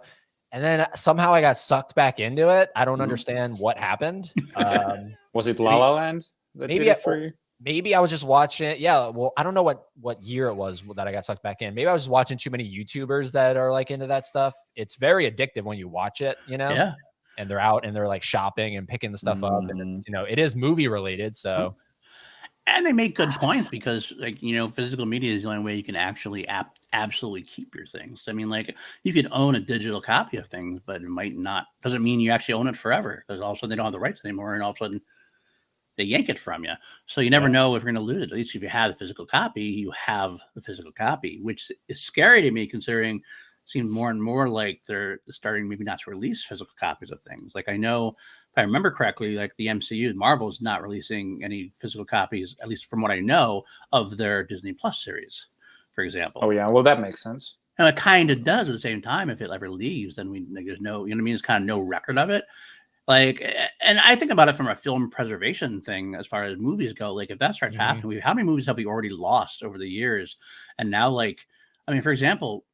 And then somehow I got sucked back into it. I don't understand what happened. Was it La La Land that maybe did it for you? Maybe I was just watching it. Yeah. Well, I don't know what year it was that I got sucked back in. Maybe I was just watching too many YouTubers that are like into that stuff. It's very addictive when you watch it, you know? Yeah. And they're out and they're like shopping and picking the stuff up. And it's, it is movie related. So. And they make good points because, like, physical media is the only way you can actually absolutely keep your things. I mean, like, you can own a digital copy of things, but it might not, doesn't mean you actually own it forever, because all of a sudden they don't have the rights anymore, and all of a sudden they yank it from you. So you never know if you're going to lose it. At least if you have the physical copy, you have the physical copy, which is scary to me, considering it seems more and more like they're starting maybe not to release physical copies of things. Like, I know, if I remember correctly, like the MCU, Marvel is not releasing any physical copies, at least from what I know, of their Disney Plus series, for example. Oh yeah, well that makes sense. And it kind of does at the same time. If it ever leaves, then there's no, you know what I mean? There's kind of no record of it. Like, and I think about it from a film preservation thing as far as movies go. Like, if that starts happening, how many movies have we already lost over the years? And now, like, I mean, for example,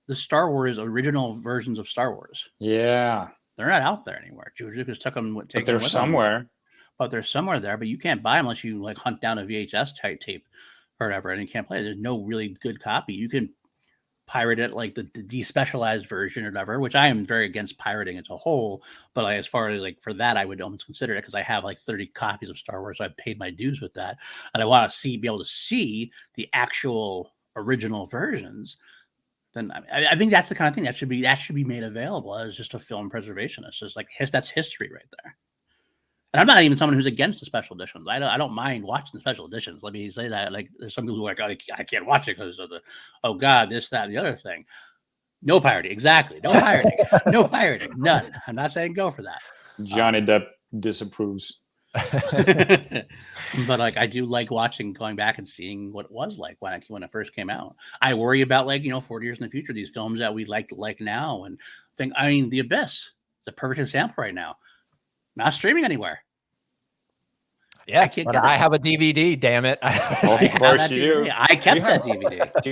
the Star Wars original versions of Star Wars. Yeah. They're not out there anymore. George Lucas took them. But they're somewhere. But they're somewhere there. But you can't buy them unless you like hunt down a VHS tape or whatever, and you can't play it. There's no really good copy. You can pirate it, like the despecialized version or whatever, which I am very against pirating as a whole. But like, as far as like for that, I would almost consider it, because I have like 30 copies of Star Wars. So I've paid my dues with that, and I want to be able to see the actual original versions. Then I think that's the kind of thing that should be made available as just a film preservation. It's just like that's history right there. And I'm not even someone who's against the special editions. I don't mind watching the special editions. Let me say that. Like, there's some people who are like, I can't watch it because of the, oh God, this, that, and the other thing. No pirating, exactly. No pirating. No pirating. None. I'm not saying go for that. Johnny Depp disapproves. But like, I do like going back and seeing what it was like when it first came out. I worry about 40 years in the future, these films that we like now, and think, I mean, The Abyss is a perfect example right now. Not streaming anywhere. Yeah, but I have a DVD. Damn it! Of course you do. I kept that DVD. Do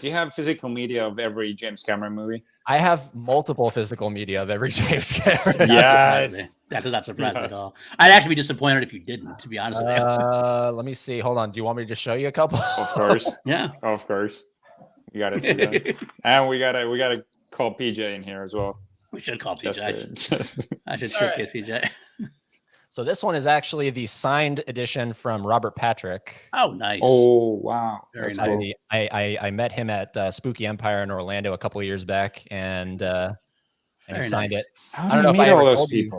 you have physical media of every James Cameron movie? I have multiple physical media of every James Cameron. Yes. That does not surprise me at all. I'd actually be disappointed if you didn't, to be honest with you. Let me see. Hold on. Do you want me to just show you a couple? Of course. Yeah. Of course. You gotta see that. And we gotta call PJ in here as well. We should call PJ. I should showcase PJ. So this one is actually the signed edition from Robert Patrick. Oh, nice. Oh, wow. Very nice. I met him at Spooky Empire in Orlando a couple of years back, and he signed it. I don't know if I ever told you.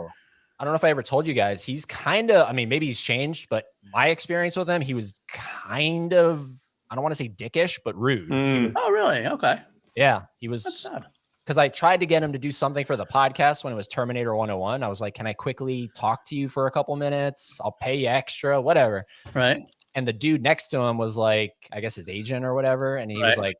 I don't know if I ever told you guys. He's kind of, I mean, maybe he's changed, but my experience with him, he was kind of, I don't want to say dickish, but rude. Oh, really? Okay. Yeah, he was. Because I tried to get him to do something for the podcast when it was Terminator 101. I was like, can I quickly talk to you for a couple minutes? I'll pay you extra, whatever. Right. And the dude next to him was like, I guess his agent or whatever. And he was like,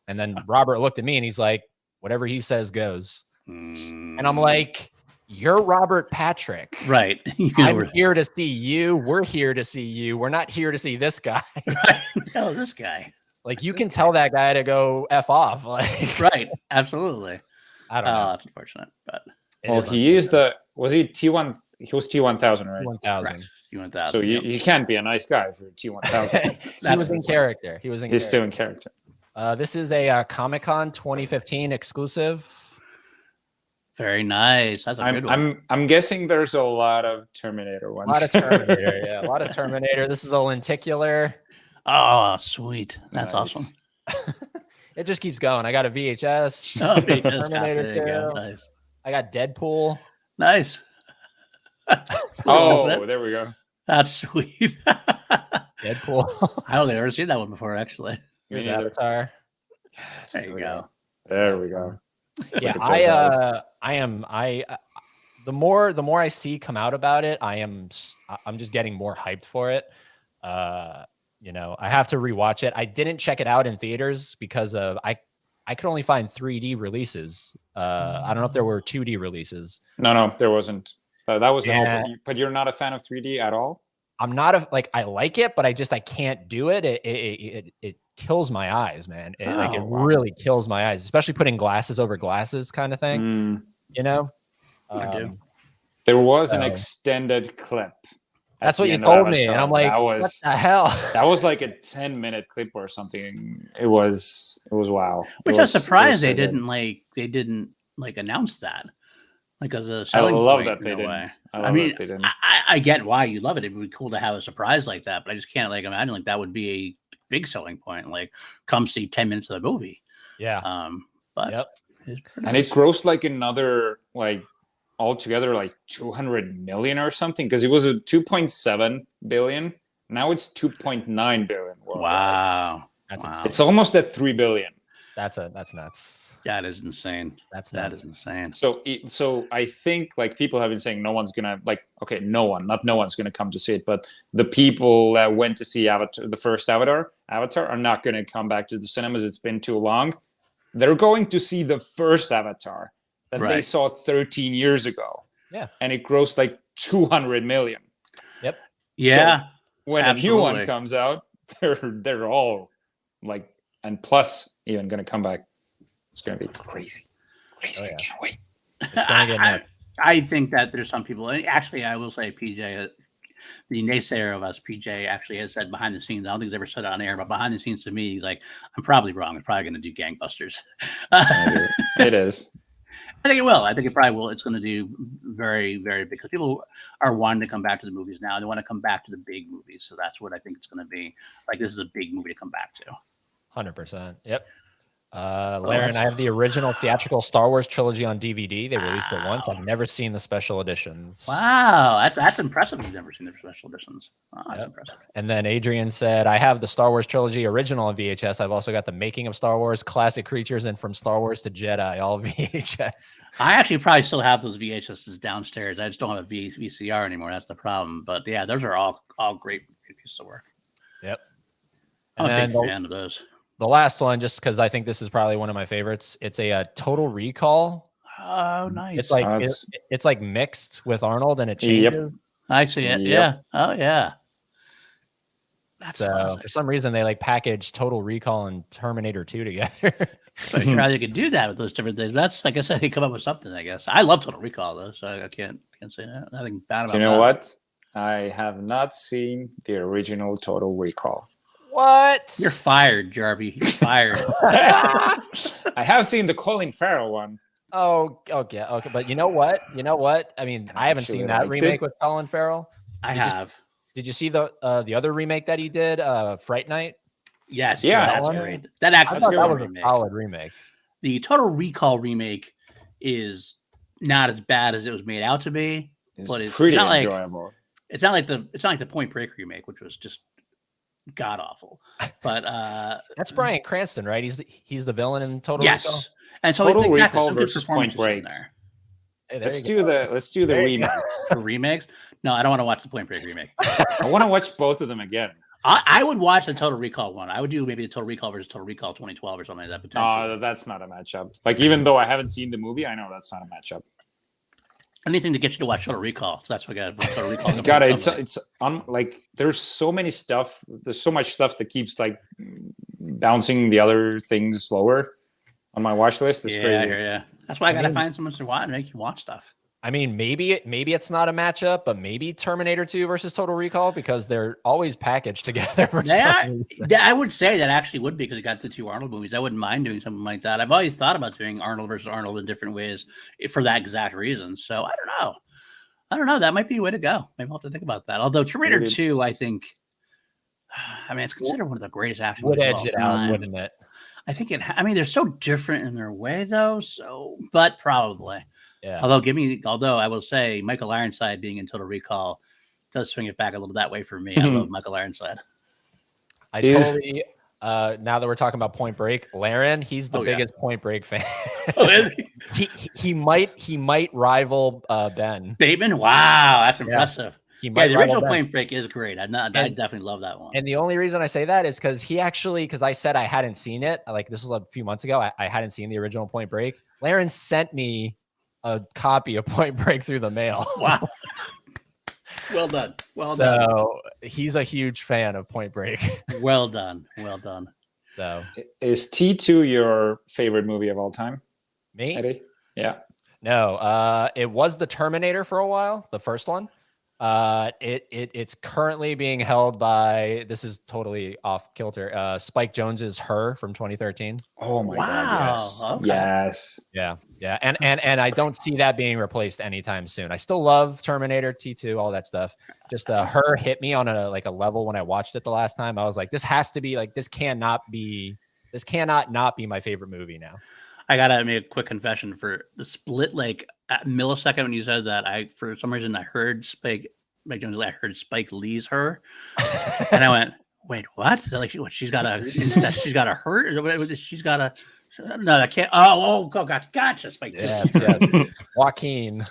and then Robert looked at me and he's like, whatever he says goes. And I'm like, You're Robert Patrick. Right. I'm here to see you. We're here to see you. We're not here to see this guy. Right. Hell, this guy. Like you can tell that guy to go F off. Like right. Absolutely. I don't know. That's unfortunate. But he used was he T1? He was T1000, right? T1000. T1000. So you can't be a nice guy for T1000. He was in character. He's still in character. This is a Comic-Con 2015 exclusive. Very nice. That's a good one. I'm guessing there's a lot of Terminator ones. A lot of Terminator, yeah. A lot of Terminator. This is a lenticular. Oh, sweet. That's awesome. It just keeps going. I got a VHS. Oh, VHS Terminator 2. Nice. I got Deadpool. Nice. Oh, there we go. That's sweet. Deadpool. I don't think I've ever seen that one before, actually. Here's Avatar. There you go. There we go. Yeah, the more I see come out about it, I'm just getting more hyped for it. You know, I have to rewatch it. I didn't check it out in theaters because of I could only find 3D releases. I don't know if there were 2D releases. No, there wasn't. That was but you're not a fan of 3D at all? I'm not I like it, but I can't do it. It kills my eyes, man. It really kills my eyes, especially putting glasses over glasses kind of thing. You know? I do. There was an extended clip. That's what you told me. And I'm like, what the hell? That was like a 10-minute clip or something. It was wow. Which I was surprised they didn't announce that. Like as a selling point. I love that they didn't. I mean, I get why you love it. It would be cool to have a surprise like that, but I just can't imagine that would be a big selling point. Like, come see 10 minutes of the movie. Yeah. But and it grossed another altogether 200 million or something, because it was a 2.7 billion. Now it's 2.9 billion worldwide. Wow. It's almost at 3 billion. That's nuts. That is insane. That is insane. So I think people have been saying no one's gonna no one's gonna come to see it, but the people that went to see Avatar, the first Avatar, are not gonna come back to the cinemas. It's been too long. They're going to see the first Avatar that they saw 13 years ago. Yeah, and it grossed 200 million. Yep. Yeah. So when a new one comes out, they're all and plus even gonna come back. It's going to be crazy. Oh, yeah. I can't wait. It's going to get nuts. I think that there's some people. Actually, I will say, PJ, the naysayer of us, PJ, actually has said behind the scenes. I don't think he's ever said it on air, but behind the scenes to me, he's like, "I'm probably wrong. It's probably going to do gangbusters." It is. I think it will. I think it probably will. It's going to do very, very big, because people are wanting to come back to the movies now. They want to come back to the big movies, so that's what I think it's going to be. This is a big movie to come back to. 100%. Yep. Laren, I have the original theatrical Star Wars trilogy on DVD. They released it once. I've never seen the special editions. Wow, that's impressive. You've never seen the special editions. That's impressive. And then Adrian said, I have the Star Wars trilogy original on VHS. I've also got the Making of Star Wars, Classic Creatures, and From Star Wars to Jedi, all VHS. I actually probably still have those VHSs downstairs. I just don't have a VCR anymore. That's the problem. But yeah, those are all great pieces of work. Yep. I'm a big fan of those. The last one, just because I think this is probably one of my favorites. It's a Total Recall. Oh, nice. It's like mixed with Arnold, and it changes. Yep. I see it. Yep. Yeah. Oh, yeah. That's for some reason they package Total Recall and Terminator 2 together. But how you can do that with those different things. That's, like I said, they come up with something. I guess I love Total Recall though, so I can't say that. Nothing bad about that. You know what? I have not seen the original Total Recall. What? You're fired, Jarvie. You're fired. I have seen the Colin Farrell one. Oh, okay. But you know what? I mean, I haven't seen that remake with Colin Farrell. I have. Did you see the other remake that he did, Fright Night? Yes. Yeah, that's great. That actually was a solid remake. The Total Recall remake is not as bad as it was made out to be, but it's pretty not enjoyable. It's not like the Point Break remake, which was just god awful. But that's Bryan Cranston, right? He's the villain in Total Recall. Recall. And so Total Recall versus Point Break. Hey, let's do the remakes. The remakes? No, I don't want to watch the Point Break remake. I want to watch both of them again. I would watch the Total Recall one. I would do maybe the Total Recall versus Total Recall 2012 or something like that. Potentially. That's not a matchup. Even though I haven't seen the movie, I know that's not a matchup. Anything to get you to watch Total Recall. So that's what I got. Total Recall. God, it's like there's so many stuff. There's so much stuff that keeps like bouncing the other things lower on my watch list. It's crazy. Yeah. That's why I gotta find someone to watch and make you watch stuff. I mean, maybe it's not a matchup, but maybe Terminator 2 versus Total Recall because they're always packaged together. I would say that actually would be because you got the two Arnold movies. I wouldn't mind doing something like that. I've always thought about doing Arnold versus Arnold in different ways for that exact reason. So I don't know. That might be a way to go. Maybe I'll have to think about that. Although Terminator 2, I think, it's considered one of the greatest action movies. Would edge it out, wouldn't it? I think they're so different in their way though. But probably. Yeah. Although I will say Michael Ironside being in Total Recall does swing it back a little that way for me. I love Michael Ironside. Totally. Now that we're talking about Point Break, Laren, he's the biggest Point Break fan. Oh, is he might rival Ben Bateman. Wow, that's impressive. The original Ben. Point Break is great. I definitely love that one. And the only reason I say that is because because I said I hadn't seen it. Like this was a few months ago. I hadn't seen the original Point Break. Laren sent me a copy of Point Break through the mail. Wow. Well done. So he's a huge fan of Point Break. Well done. So is T2 your favorite movie of all time? Me? Eddie? Yeah. No, it was the Terminator for a while, the first one. It's currently being held by, this is totally off kilter, Spike Jonze's Her from 2013. Oh my God, yes. Okay. Yes. Yeah. And I don't see that being replaced anytime soon. I still love Terminator, T2, all that stuff. Just Her hit me on a level when I watched it the last time. I was like, this has to be this cannot not be my favorite movie now. I gotta make a quick confession for the split millisecond when you said that. For some reason I heard Spike Lee's Her, and I went, "Wait, what? Is that like she's got a hurt? She's got a no, I can't. Oh, gotcha, Spike. Yes. Joaquin.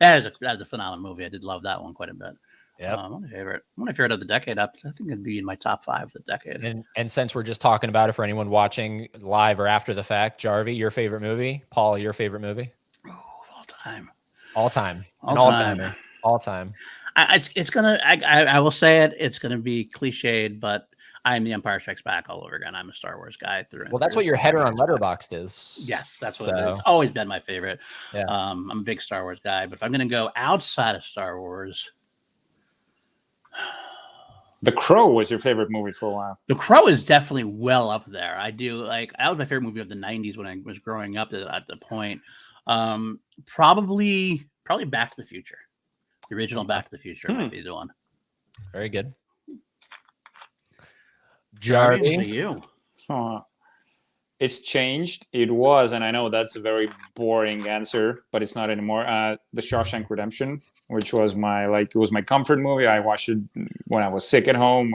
That is a phenomenal movie. I did love that one quite a bit. Yeah, one of my favorite of the decade. I think it'd be in my top 5 of the decade. And since we're just talking about it for anyone watching live or after the fact, Jarvie, your favorite movie? Paul, your favorite movie? Oh, all time. I will say it. It's gonna be cliched, but I'm the Empire Strikes Back all over again. I'm a Star Wars guy through. Well, that's what your header on Letterboxd is. Yes, that's what it is. It's always been my favorite. Yeah. I'm a big Star Wars guy, but if I'm gonna go outside of Star Wars. The Crow was your favorite movie for a while. The Crow is definitely well up there. That was my favorite movie of the 90s when I was growing up at the point. Probably Back to the Future. The original Back to the Future might be the one. Very good. Jarvie, you. It's changed. It was, and I know that's a very boring answer, but it's not anymore. The Shawshank Redemption, which was it was my comfort movie. I watched it when I was sick at home,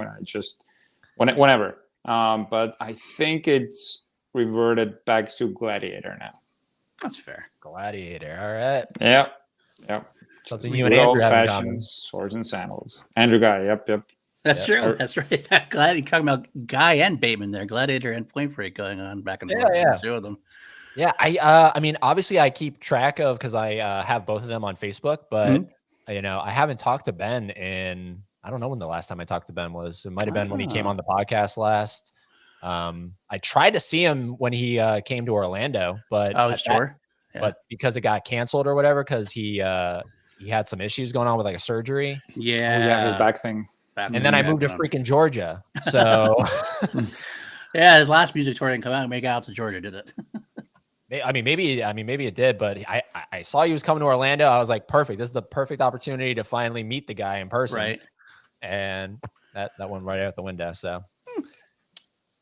whenever. But I think it's reverted back to Gladiator now. That's fair. Gladiator. All right. Yep. Something you and Andrew have in common. Swords and sandals. Andrew Guy. Yep. That's true. That's right. Glad you're talking about Guy and Bateman there. Gladiator and Point Break going on back and forth. Yeah. Two of them. Yeah. I mean, obviously I keep track of because I have both of them on Facebook, but I haven't talked to Ben in, I don't know when the last time I talked to Ben was. It might have been when he came on the podcast last. I tried to see him when he came to Orlando, but but because it got canceled or whatever, because he had some issues going on with a surgery. Yeah, his back thing. And then I moved to freaking Georgia. So his last music tour didn't come out and make it out to Georgia, did it? Maybe it did, but I saw he was coming to Orlando. I was like, perfect. This is the perfect opportunity to finally meet the guy in person. Right. And that went right out the window. So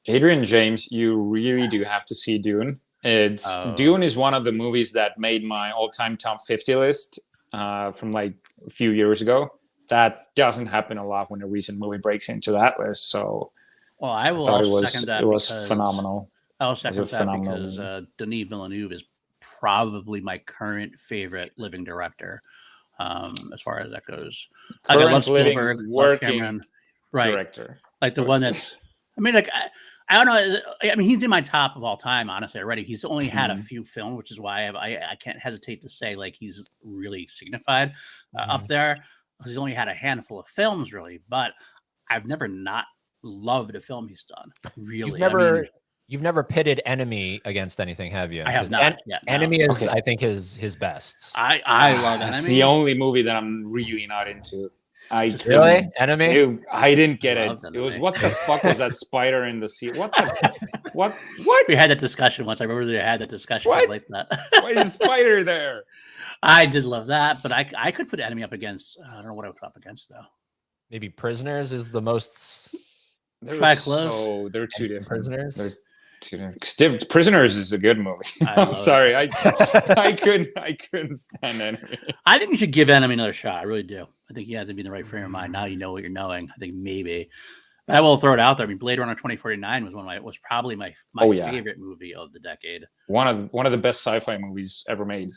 Adrian James, you really do have to see Dune. Dune is one of the movies that made my all-time top 50 list from a few years ago. That doesn't happen a lot when a recent movie breaks into that list. So, I will second that. It was phenomenal. I'll second that because Denis Villeneuve is probably my current favorite living director, as far as that goes. Current living working director, right? Like the one that's. I I don't know. I mean, he's in my top of all time, honestly, already. He's only had a Mhm. few films, which is why I can't hesitate to say like he's really signified Mhm. up there. He's only had a handful of films, really, but I've never not loved a film he's done. Really, You've never pitted Enemy against anything, have you? I have 'Cause not yet. No. Enemy is, Okay. I think, his best. I love It's Enemy. the only movie that I'm really not into. I Just couldn't- Really? Enemy? I didn't get I it. loved It was Enemy. what the fuck was that spider in the sea? What the what? We had that discussion once. I remember we had that discussion. What? Like that. Why is a spider there? I did love that, but I could put Enemy up against. I don't know what I would put up against though. Maybe Prisoners is the most. Try close. They're two different. Prisoners? They're two different. Prisoners is a good movie. I I'm love sorry, I couldn't stand Enemy. I think you should give Enemy another shot. I really do. I think he has to be in the right frame of mind. Now you know what you're knowing. I think maybe. But I will throw it out there. I mean, Blade Runner 2049 was probably my favorite movie of the decade. One of the best sci-fi movies ever made.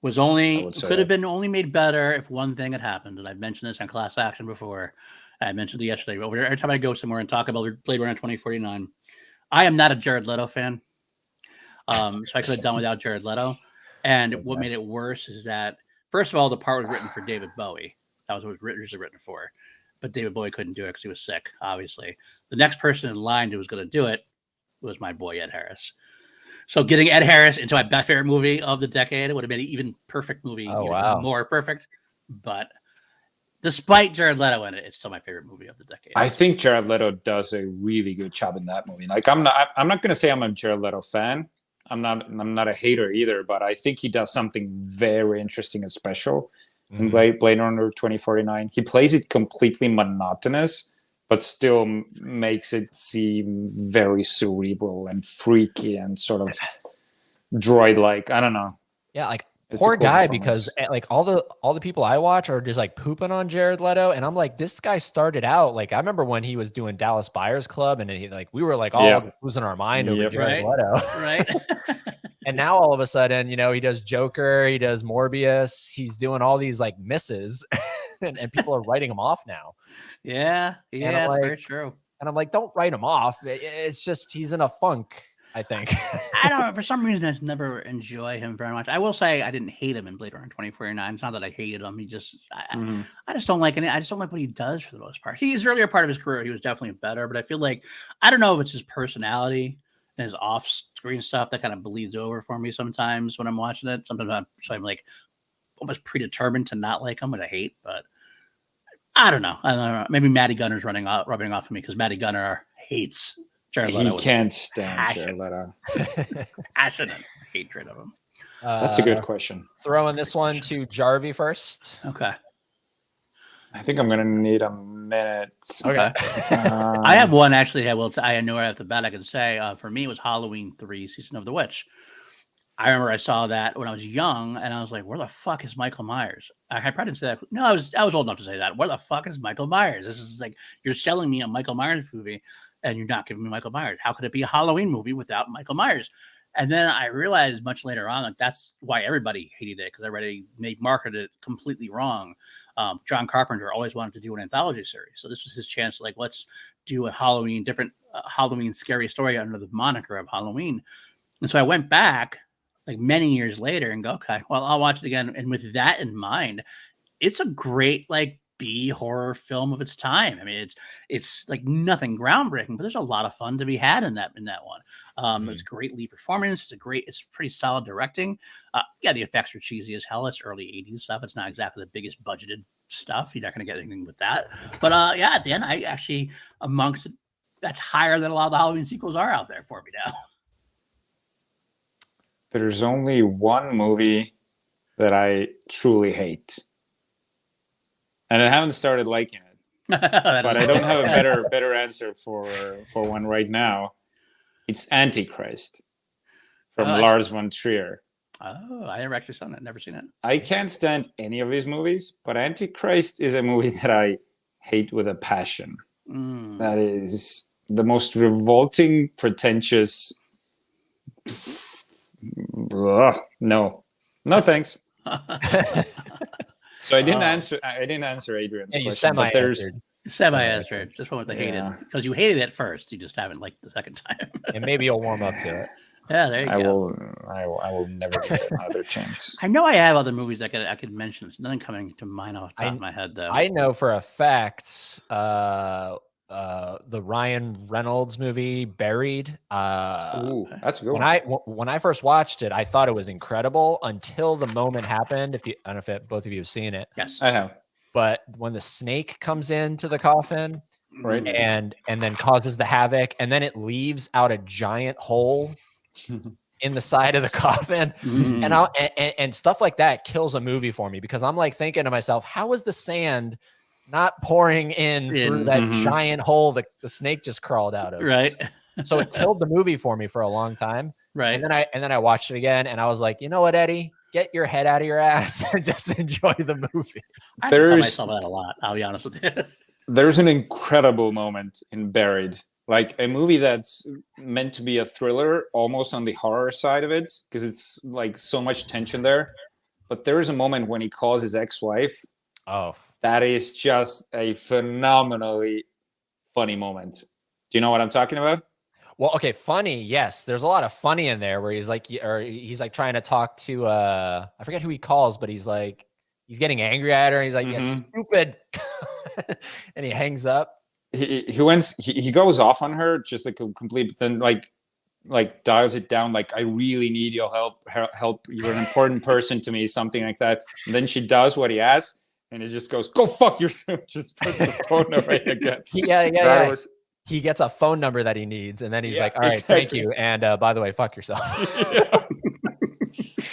Was I only would say could have that. been only made better if one thing had happened. And I've mentioned this on Class Action before. I mentioned it yesterday. Every time I go somewhere and talk about Blade Runner 2049, I am not a Jared Leto fan. So I could have done without Jared Leto. And what made it worse is that, first of all, the part was written for David Bowie. That was what it was originally written for. But David Bowie couldn't do it because he was sick, obviously. The next person in line who was going to do it was my boy, Ed Harris. So getting Ed Harris into my favorite movie of the decade would have been an even perfect movie. Oh, even wow. More perfect. But despite Jared Leto in it, it's still my favorite movie of the decade. I think Jared Leto does a really good job in that movie. Like I'm not going to say I'm a Jared Leto fan. I'm not a hater either, but I think he does something very interesting and special in Blade Runner 2049. He plays it completely monotonous, but still makes it seem very cerebral and freaky and sort of droid-like. I don't know. Yeah, like It's a poor cool guy, performance. because like all the people I watch are just like pooping on Jared Leto, and I'm like, this guy started out like, I remember when he was doing Dallas Buyers Club, and he, like, we were like all Yeah. losing our mind over Yep. Jared Right. Leto. Right? And now all of a sudden, you know, he does Joker, he does Morbius, he's doing all these like misses, and people are writing him off now. Yeah. I'm Yeah, it's very like- true. And I'm like, don't write him off. It's just he's in a funk, I think. I don't know. For some reason, I never enjoy him very much. I will say I didn't hate him in Blade Runner 2049. It's not that I hated him. He just, I just don't like it. I just don't like what he does for the most part. His earlier part of his career, he was definitely better, but I feel like, I don't know if it's his personality and his off-screen stuff that kind of bleeds over for me sometimes when I'm watching it. Sometimes I'm like almost predetermined to not like him, which I hate, but I don't know. Maybe Matty Gunner's rubbing off of me because Matty Gunner hates Jared Leto. He with can't stand passion. Jared Leto. passionate hatred of him. That's a good question. Throwing this one to Jarvie first. Okay. I think I'm gonna need a minute. Okay. I have one actually. I know right off the bat I can say for me it was Halloween 3: Season of the Witch. I remember I saw that when I was young, and I was like, "Where the fuck is Michael Myers?" I probably didn't say that. No, I was old enough to say that. Where the fuck is Michael Myers? This is like you're selling me a Michael Myers movie, and you're not giving me Michael Myers. How could it be a Halloween movie without Michael Myers? And then I realized much later on that that's why everybody hated it because everybody marketed it completely wrong. John Carpenter always wanted to do an anthology series, so this was his chance. Like, let's do a different Halloween scary story under the moniker of Halloween. And so I went back like many years later and go, okay, well, I'll watch it again. And with that in mind, it's a great like B horror film of its time. I mean, it's like nothing groundbreaking, but there's a lot of fun to be had in that one. It's a great lead performance. It's pretty solid directing. Yeah, the effects are cheesy as hell. It's early 80s stuff. It's not exactly the biggest budgeted stuff. You're not going to get anything with that. But yeah, at the end, I actually that's higher than a lot of the Halloween sequels are out there for me now. There's only one movie that I truly hate, and I haven't started liking it. But I don't have a better answer for one right now. It's Antichrist from Lars von Trier. Oh, I never actually never seen it. I can't stand any of his movies, but Antichrist is a movie that I hate with a passion. That is the most revolting, pretentious. Ugh, no, thanks. So I didn't answer Adrian's Yeah, you question. But there's semi-answered. Semi-answer. Just one with the hated. Yeah. Because you hated it first. You just haven't liked the second time. And maybe you'll warm up to it. Yeah, there you go. I will never give it another chance. I know I have other movies I could mention. There's nothing coming to mind off the top of my head, though. I know for a fact the Ryan Reynolds movie Buried. Ooh, that's a good When I first watched it, I thought it was incredible until the moment happened. I don't know if both of you have seen it. Yes, I have. But when the snake comes into the coffin, Right. and then causes the havoc, and then it leaves out a giant hole in the side of the coffin, and stuff like that kills a movie for me, because I'm like thinking to myself, how is the sand not pouring in through that giant hole that the snake just crawled out of? Right. So it killed the movie for me for a long time. Right. And then I watched it again, and I was like, you know what, Eddie? Get your head out of your ass and just enjoy the movie. I tell myself that a lot. I'll be honest with you. There's an incredible moment in Buried, like a movie that's meant to be a thriller, almost on the horror side of it, because it's like so much tension there. But there is a moment when he calls his ex-wife. Oh, that is just a phenomenally funny moment. Do you know what I'm talking about? Well, okay, funny, yes. There's a lot of funny in there where he's like trying to talk to I forget who he calls, but he's getting angry at her. And he's like, "You stupid," and he hangs up. He goes off on her just like a complete, but then like dials it down. Like, I really need your help. You're an important person to me, something like that. And then she does what he asks, and it just goes, "Go fuck yourself." Just puts the phone away again. Yeah. He gets a phone number that he needs, and then he's like, "All right, thank you, and by the way, fuck yourself."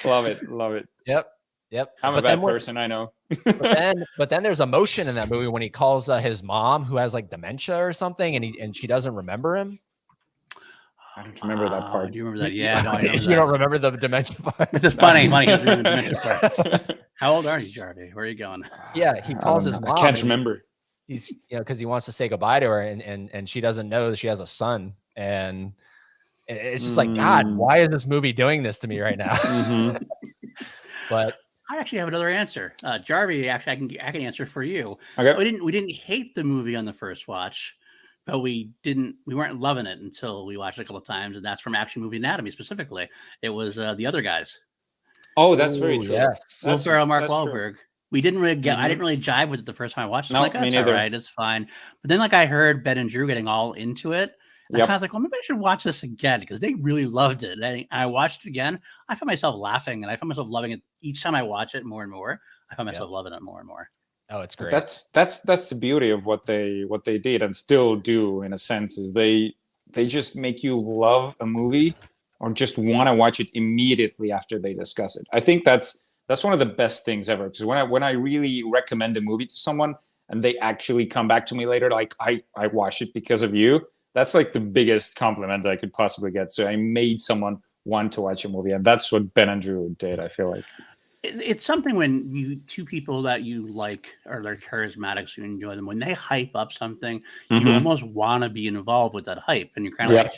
Love it. Yep. I'm a bad person, I know. but then there's emotion in that movie when he calls his mom, who has like dementia or something, and she doesn't remember him. I don't remember that part. Do you remember that? Yeah, no, I know. You don't remember the dementia part? It's funny. He's reading the dementia part. How old are you, Jarvie? Where are you going? Yeah, he calls his mom. I can't remember. He's because he wants to say goodbye to her, and she doesn't know that she has a son, and it's just like, God, why is this movie doing this to me right now? But I actually have another answer. Jarvie, actually, I can answer for you. Okay. We didn't hate the movie on the first watch, but we weren't loving it until we watched it a couple of times, and that's from Action Movie Anatomy specifically. It was The Other Guys. Oh, that's very true. Yes. Will Ferrell, Mark Wahlberg. We didn't really get. I didn't really jive with it the first time I watched it. No, Like, that's all right, it's fine. But then, like, I heard Ben and Drew getting all into it. And I kind of was like, well, maybe I should watch this again, because they really loved it. And I watched it again. I found myself laughing, and I found myself loving it each time I watch it more and more. I found myself loving it more and more. Oh, it's great. That's the beauty of what they did and still do, in a sense, is they just make you love a movie or just want to watch it immediately after they discuss it. I think that's one of the best things ever, because when I really recommend a movie to someone and they actually come back to me later, like, I watched it because of you, that's like the biggest compliment I could possibly get. So I made someone want to watch a movie, and that's what Ben and Drew did, I feel like. It's something when two people that you like, or they're charismatic, so you enjoy them, when they hype up something, you almost want to be involved with that hype, and you're kind of like,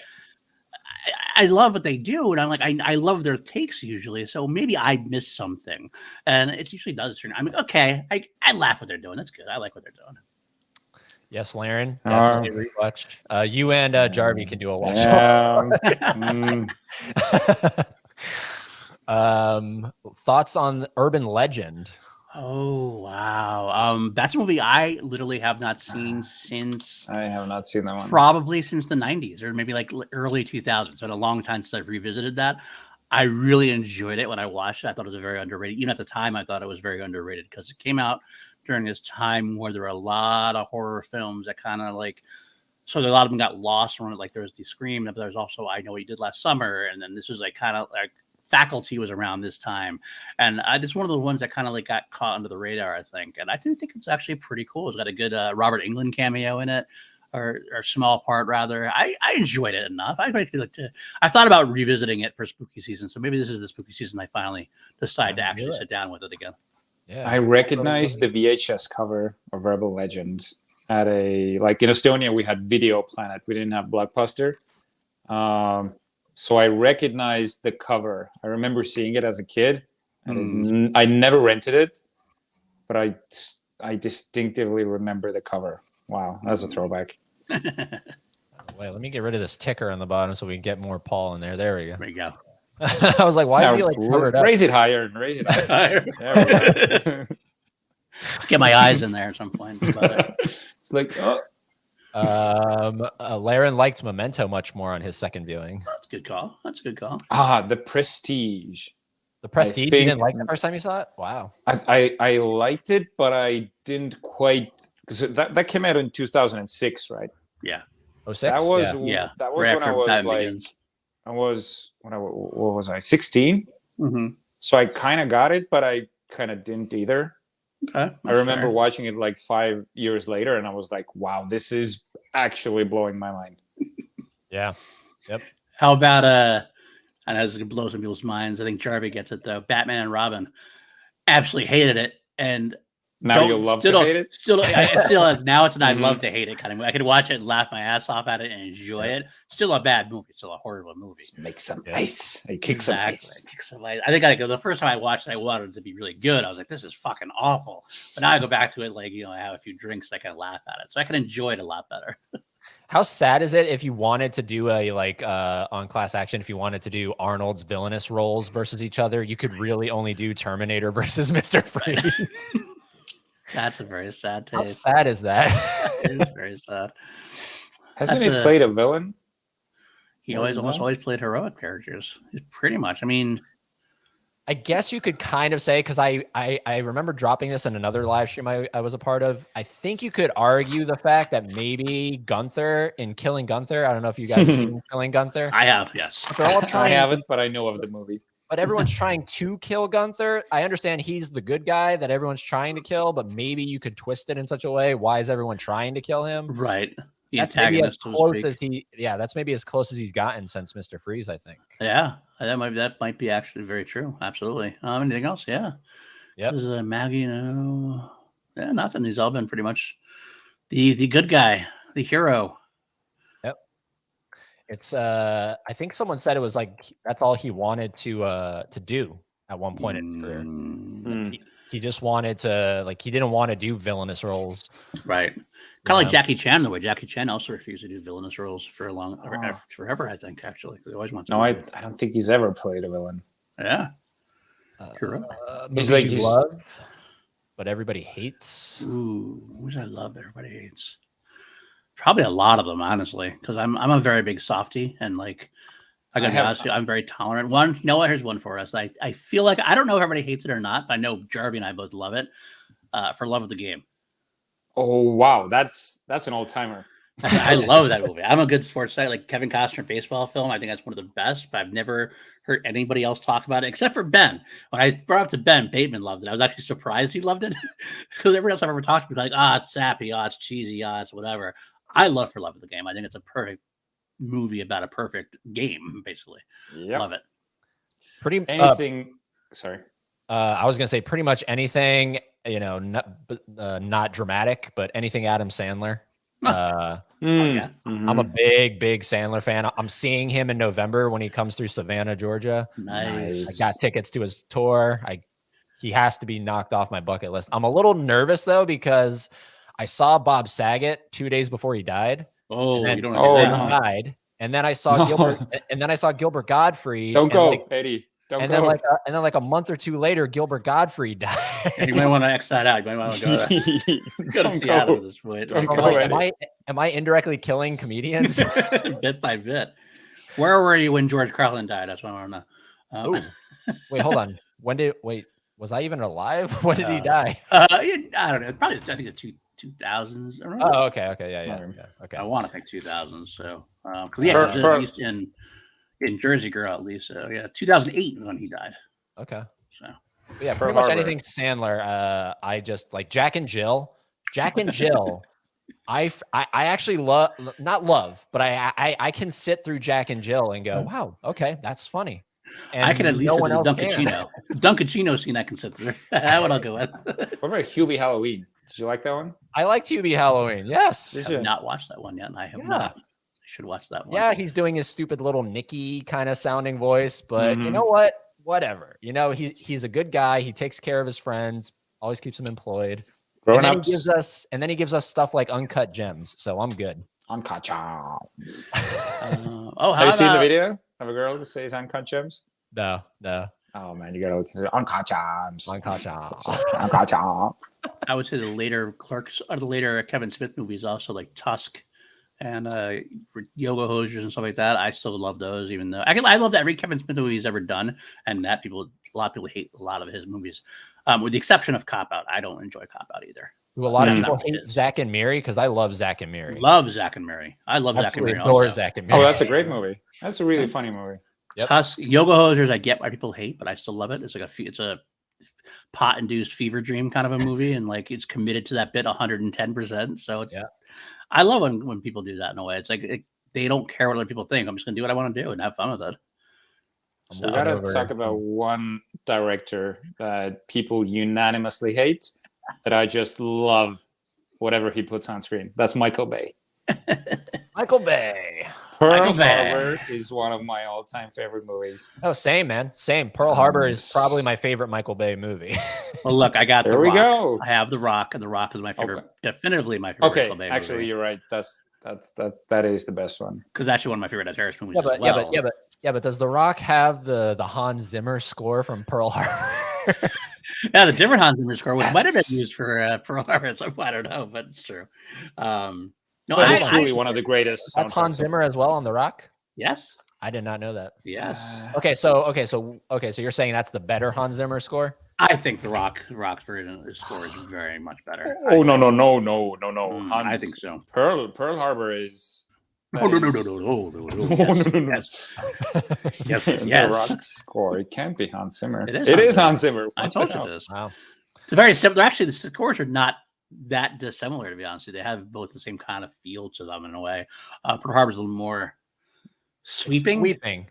I love what they do, and I'm like, I love their takes usually, so maybe I missed something, and it usually does turn. I'm like, okay, I laugh what they're doing. That's good. I like what they're doing. Yes, Laren, definitely rewatch. You and Jarvie can do a watch. Thoughts on Urban Legend? Oh wow, that's a movie I literally have not seen since. I have not seen that one. Probably since the 90s, or maybe like early 2000s. So it's been a long time since I've revisited that. I really enjoyed it when I watched it. I thought it was very underrated. Even at the time, I thought it was very underrated, because it came out during this time where there were a lot of horror films that kind of like, so a lot of them got lost from it. Like there was the Scream, but there's also I Know What You Did Last Summer, and then this was like kind of like Faculty was around this time, and it's one of the ones that kind of like got caught under the radar, I think. And I do think it's actually pretty cool. It's got a good Robert Englund cameo in it, or small part rather. I enjoyed it enough. I thought about revisiting it for spooky season, so maybe this is the spooky season I finally decide to actually sit down with it again. Yeah, I recognized the VHS cover of Urban Legend at in Estonia, we had Video Planet. We didn't have Blockbuster. So I recognized the cover. I remember seeing it as a kid. I never rented it, but I distinctively remember the cover. Wow, that's a throwback. Wait, let me get rid of this ticker on the bottom so we can get more Paul in there. There we go. There you go. I was like, why is he like covered up? Raise it higher and raise it higher. There we go. Get my eyes in there at some point. It's like, oh. Laren liked Memento much more on his second viewing. That's a good call. That's a good call. The Prestige. The Prestige, you didn't like the first time you saw it? Wow. I liked it, but I didn't quite, because that came out in 2006, right? Yeah. 06? That was Right when I was Batman like, Begins. what was I, 16? Mm-hmm. So I kind of got it, but I kind of didn't either. Okay. I remember watching it like 5 years later, and I was like, wow, this is actually blowing my mind. Yeah. Yep. How about I know this is gonna blow some people's minds. I think Jarvie gets it though. Batman and Robin. Absolutely hated it, and Now you'll love to hate it? Still, it still is. Now it's an I love to hate it kind of movie. I could watch it and laugh my ass off at it and enjoy it. Still a bad movie. Still a horrible movie. Make some ice. I kick some ice. Kick some ice. I think the first time I watched it, I wanted it to be really good. I was like, this is fucking awful. But now I go back to it, like, I have a few drinks, I can laugh at it. So I can enjoy it a lot better. How sad is it if you wanted to do a on Class Action, if you wanted to do Arnold's villainous roles versus each other, you could really only do Terminator versus Mr. Freeze. That's a very sad taste. How sad is that? It is very sad. Hasn't he played a villain? He almost always played heroic characters. Pretty much. I mean, I guess you could kind of say, because I remember dropping this in another live stream I was a part of. I think you could argue the fact that maybe Gunther in Killing Gunther. I don't know if you guys have seen Killing Gunther. I have, yes. They're all I haven't, but I know of the movie. But everyone's trying to kill Gunther. I understand he's the good guy that everyone's trying to kill, but maybe you could twist it in such a way. Why is everyone trying to kill him? Right. That's maybe as close as that's maybe as close as he's gotten since Mr. Freeze, I think. Yeah, that might be actually very true. Absolutely. Anything else? Yeah. Yeah. Maggie, no. Yeah, nothing. He's all been pretty much the good guy, the hero. Yep. It's I think someone said it was like that's all he wanted to do at one point in his career. He just wanted to he didn't want to do villainous roles. Right. Kind of like Jackie Chan, the way Jackie Chan also refused to do villainous roles for forever, I think, actually. He always wants to. No, I don't think he's ever played a villain. Yeah. He's like you love, but everybody hates. Ooh, who's I love, everybody hates. Probably a lot of them, honestly, because I'm a very big softie, and I gotta be honest with you, I'm very tolerant. One, you know what? Here's one for us. I feel like I don't know if everybody hates it or not, but I know Jarvie and I both love it. For Love of the Game. Oh wow, that's an old timer. I love that movie. I'm a good sports guy, like Kevin Costner baseball film. I think that's one of the best, but I've never heard anybody else talk about it except for Ben. When I brought up to Ben, Bateman loved it. I was actually surprised he loved it because everyone else I've ever talked to, it's sappy, it's cheesy, it's whatever. I love For Love of the Game. I think it's a perfect movie about a perfect game, basically. Yep. Love it. Pretty anything. Sorry. I was gonna say pretty much anything. Not dramatic, but anything Adam Sandler. Yeah. I'm a big Sandler fan. I'm seeing him in November when he comes through Savannah, Georgia. Nice. I got tickets to his tour. He has to be knocked off my bucket list. I'm a little nervous though because I saw Bob Saget 2 days before he died. Oh, and, you don't know he died. And then I saw Gilbert Godfrey. Don't go, Eddie. Then a month or two later, Gilbert Godfrey died. You might want to X that out. You might want to go to Seattle this point. Am I indirectly killing comedians? Bit by bit. Where were you when George Carlin died? That's what I want to know. Wait, hold on. Was I even alive? When did he die? I don't know. Probably, I think the 2000s. Oh, okay. Yeah. Okay. I want to think 2000s. So, at least in Jersey Girl, at least. 2008 when he died. Okay. So, yeah, pretty much anything Sandler. I just like Jack and Jill. Jack and Jill. I actually not love, but I can sit through Jack and Jill and go, wow, okay, that's funny. And I can at least sit through the Dunkaccino scene. I can sit through. That one I'll go with. What about Hubie Halloween? Did you like that one? I liked Hubie Halloween. Yes. I have not watched that one yet, and I have not. I should watch that one. Yeah, he's doing his stupid little Nicky kind of sounding voice, but you know what? Whatever. He's a good guy. He takes care of his friends, always keeps them employed. Grown then ups. he gives us stuff like Uncut Gems. So I'm good. Uncut Gems. How Have you seen the about- video of a girl who says Uncut Gems? No. Oh man, you gotta look at Uncut Gems. Uncut Gems. Uncut Gems. I would say the later Clerks or the later Kevin Smith movies, also like Tusk and Yoga Hosers and stuff like that. I still love those, even though I love every Kevin Smith movie he's ever done, and a lot of people hate a lot of his movies, with the exception of Cop Out. I don't enjoy Cop Out either. Do a lot of Mm. people hate Zack and Miri because I love Zack and Miri. Love Zack and Miri. I love Zack and Absolutely Miri. adore Also. Zack and Miri. Oh, that's a great movie. That's a really funny movie. Yep. Tusk, Yoga Hosers. I get why people hate, but I still love it. It's like it's a pot-induced fever dream kind of a movie, and like it's committed to that bit 110%. So it's, I love when people do that in a way. It's like they don't care what other people think. I'm just gonna do what I want to do and have fun with it. We gotta talk about one director that people unanimously hate, that I just love whatever he puts on screen. That's Michael Bay. Michael Bay. Pearl Harbor is one of my all-time favorite movies. Oh, same, man. Same. Pearl Harbor is probably my favorite Michael Bay movie. Well, look, I got There The we Rock. go. I have The Rock, and The Rock is my favorite, Okay. definitively my favorite Okay, Michael Bay actually, movie. you're right. That is the best one. Because actually one of my favorite terrorist movies Yeah, as well. but does The Rock have the Hans Zimmer score from Pearl Harbor? Yeah, the different Hans Zimmer score, which might have been used for Pearl Harbor. So I don't know, but it's true. No, That is truly one of the greatest. That's Hans soundtracks. Zimmer as well on The Rock? yes, I did not know that. yes. Okay, so you're saying that's the better Hans Zimmer score? I think the Rock's version of the score is very much better. Oh no. I think so. Pearl Harbor is. No. Yes. Yes, The yes. Rock score. It can't be Hans Zimmer. It is It Hans is Hans Zimmer. I told you this. Wow. It's very similar. Actually, the scores are not that dissimilar, to be honest with you. They have both the same kind of feel to them in a way. Pearl Harbor's a little more sweeping,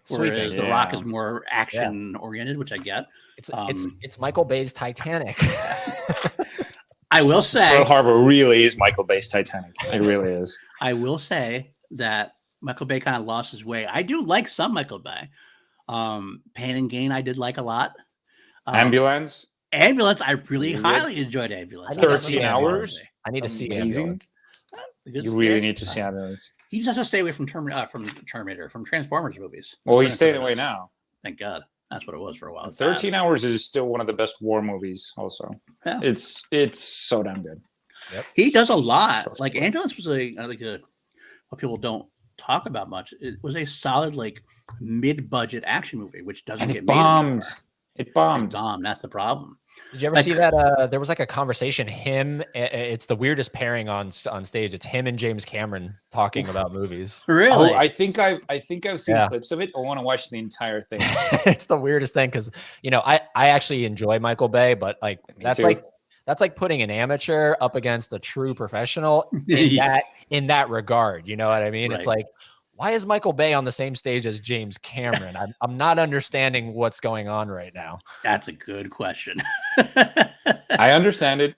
whereas The Rock is more action oriented, which I get. It's Michael Bay's Titanic. I will say Pearl Harbor really is Michael Bay's Titanic. It really is. I will say that Michael Bay kind of lost his way. I do like some Michael Bay. Pain and Gain I did like a lot. Ambulance. Ambulance, I really highly enjoyed Ambulance. 13 hours. I need to see Amazing. Ambulance. You really need to see Ambulance. He just has to stay away from Terminator, from Transformers movies. Well, he's staying away now. Thank God. That's what it was for a while. 13 Hours is still one of the best war movies. Also, Yeah. it's so damn good. He does a lot. Like Ambulance was what people don't talk about much. It was a solid mid-budget action movie, which doesn't And get it made bombed. anymore. It bombed. That's the problem. Did you ever see that? There was a conversation. It's the weirdest pairing on stage. It's him and James Cameron talking about movies. Really? Oh, I think I've seen clips of it. I want to watch the entire thing. It's the weirdest thing because I actually enjoy Michael Bay, but that's like putting an amateur up against a true professional in that regard. You know what I mean? Right. It's like, why is Michael Bay on the same stage as James Cameron? I'm not understanding what's going on right now. That's a good question. I understand it.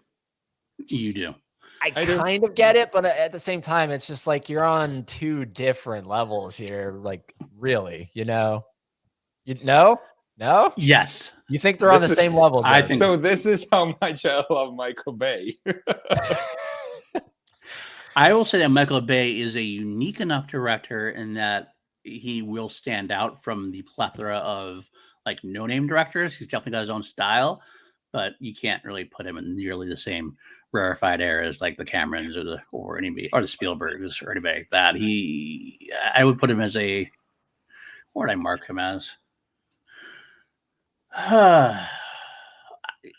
You do. I kind of get it, but at the same time, it's just like you're on two different levels here. Like, really, No? Yes. You think they're on the same level? I Doug? think- So this is how much I love Michael Bay. I will say that Michael Bay is a unique enough director in that he will stand out from the plethora of no-name directors. He's definitely got his own style, but you can't really put him in nearly the same rarefied air as the Camerons or the Spielbergs or anybody like that. I would put him as what would I mark him as?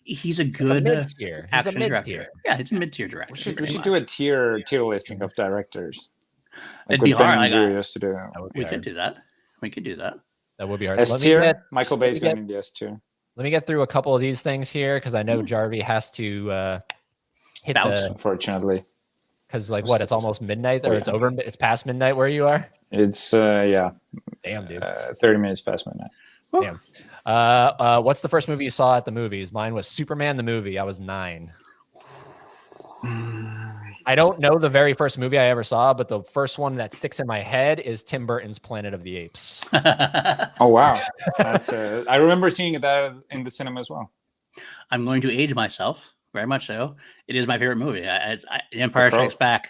He's a good mid-tier. He's a action mid-tier. director. Yeah, he's a mid-tier director. We should do a tier listing of directors. It'd be hard. Used to do. We could do that. That would be hard. S tier. Michael Bay's going in the S tier. Let me get through a couple of these things here because I know Jarvie has to hit Unfortunately, because it's almost midnight or it's past midnight where you are. It's Damn, dude. 30 minutes past midnight. Damn. What's the first movie you saw at the movies? Mine was Superman the movie. I was 9. I don't know the very first movie I ever saw, but the first one that sticks in my head is Tim Burton's Planet of the Apes. Oh wow, that's I remember seeing that in the cinema as well. I'm going to age myself very much so. It is my favorite movie. The Empire Strikes Back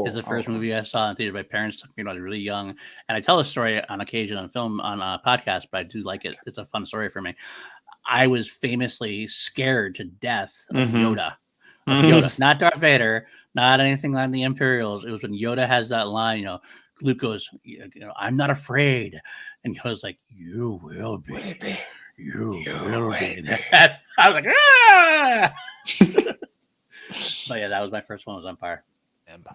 is the first movie I saw in theater. My parents took me when I was really young, and I tell the story on occasion on film on a podcast, but I do like it. It's a fun story for me. I was famously scared to death of Yoda. Yoda, not Darth Vader, not anything like the Imperials. It was when Yoda has that line, Luke goes, I'm not afraid. And Yoda's like, you will be. You will be. I was like, ah! But yeah, that was my first one, was Empire.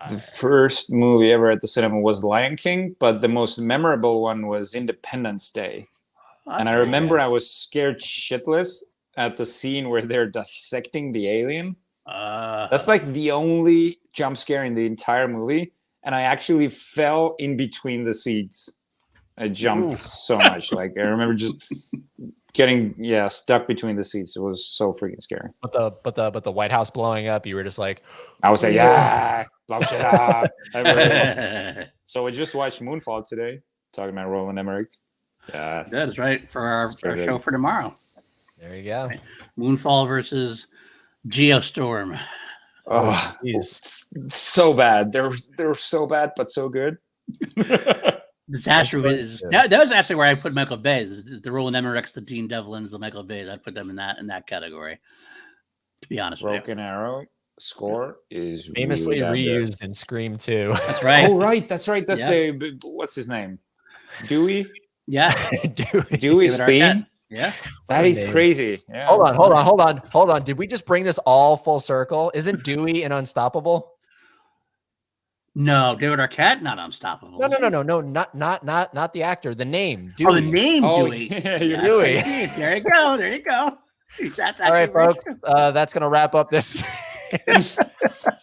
The first movie ever at the cinema was Lion King, but the most memorable one was Independence Day. And I remember I was scared shitless at the scene where they're dissecting the alien. That's like the only jump scare in the entire movie. And I actually fell in between the seats. I jumped so much. Like, I remember just getting stuck between the seats. It was so freaking scary. But the White House blowing up, you were just like, I was like, blow shit up. So I just watched Moonfall today, talking about Roland Emmerich. Yes. That is right, for our show for tomorrow. There you go. Moonfall versus Geostorm. Oh, so bad. They're so bad, but so good. Disaster is that was actually where I put Michael Bay. The Roland Emmerichs, the Dean Devlins, the Michael Bays. I'd put them in that category. To be honest with you. Broken Arrow score is famously really reused in Scream 2. That's right. Oh, right. That's right. That's the what's his name? Dewey. Yeah, Dewey's theme. Yeah, that is crazy. Yeah. Hold on. Did we just bring this all full circle? Isn't Dewey in Unstoppable? No, David Arquette, not Unstoppable. No, not the actor. The name, Dewey. Oh, the name, Dewey. Yeah, Dewey. There you go. That's all right, folks. That's gonna wrap up this. It's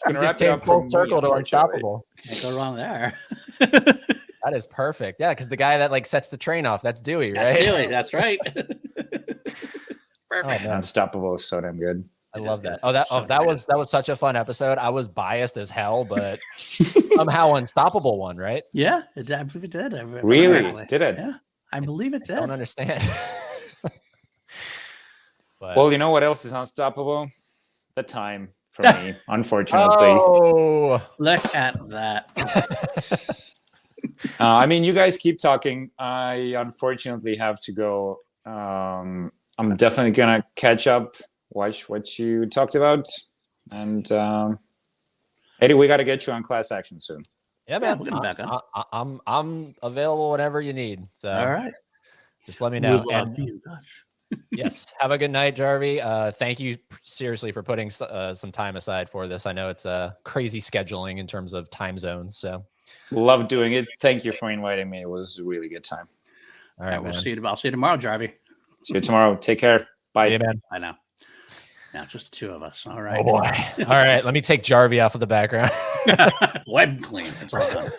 gonna just came full circle to Unstoppable. Can't go wrong there. That is perfect. Yeah, because the guy that like sets the train off, that's Dewey, right? That's Dewey. That's right. Perfect. Oh, Unstoppable is so damn good. I love that. That was such a fun episode. I was biased as hell, but somehow Unstoppable won, right? Yeah, I believe it did. Really? Did it? Yeah, I believe it did. I don't understand. But, well, you know what else is unstoppable? The time for me, unfortunately. Oh, look at that. I mean, you guys keep talking. I unfortunately have to go. I'm definitely gonna catch up, watch what you talked about, and Eddie, we got to get you on Class Action soon. Yeah, man. We'll get him back on. I'm available whenever you need. So all right, just let me know. And, yes, have a good night, Jarvie. Thank you seriously for putting some time aside for this. I know it's crazy scheduling in terms of time zones. So love doing it. Thank you for inviting me. It was a really good time. All right, I'll see you tomorrow, Jarvie. See you tomorrow. Take care. Bye. Yeah, man. I know. Now just the two of us. All right. Oh boy. All right. Let me take Jarvie off of the background. Web clean. It's all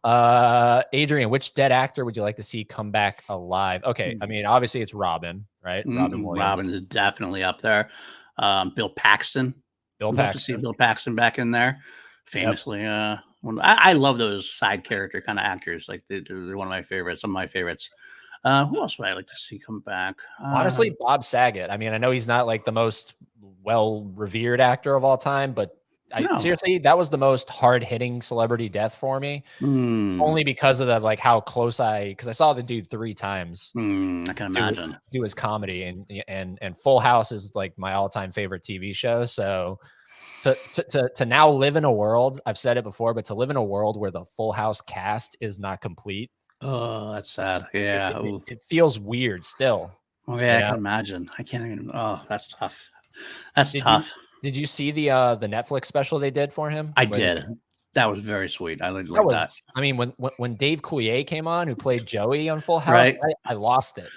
done. Adrian, which dead actor would you like to see come back alive? Okay. I mean, obviously it's Robin, right? Robin Williams. Robin is definitely up there. Bill Paxton. Love to see Bill Paxton back in there. Famously, I love those side character kind of actors. Like they're one of my favorites. Some of my favorites. Who else would I like to see come back? Honestly, Bob Saget. I mean, I know he's not like the most well-revered actor of all time, but seriously, that was the most hard-hitting celebrity death for me. Only because of how close because I saw the dude 3 times. I can imagine do his comedy, and Full House is like my all-time favorite TV show. So to now live in a world, I've said it before, but to live in a world where the Full House cast is not complete. Oh, that's sad. Yeah. It feels weird still. Oh, yeah, I can imagine. I can't even. Oh, that's tough. That's tough. Did you see the Netflix special they did for him? I did. That was very sweet. I like that. I mean, when Dave Coulier came on, who played Joey on Full House, I lost it.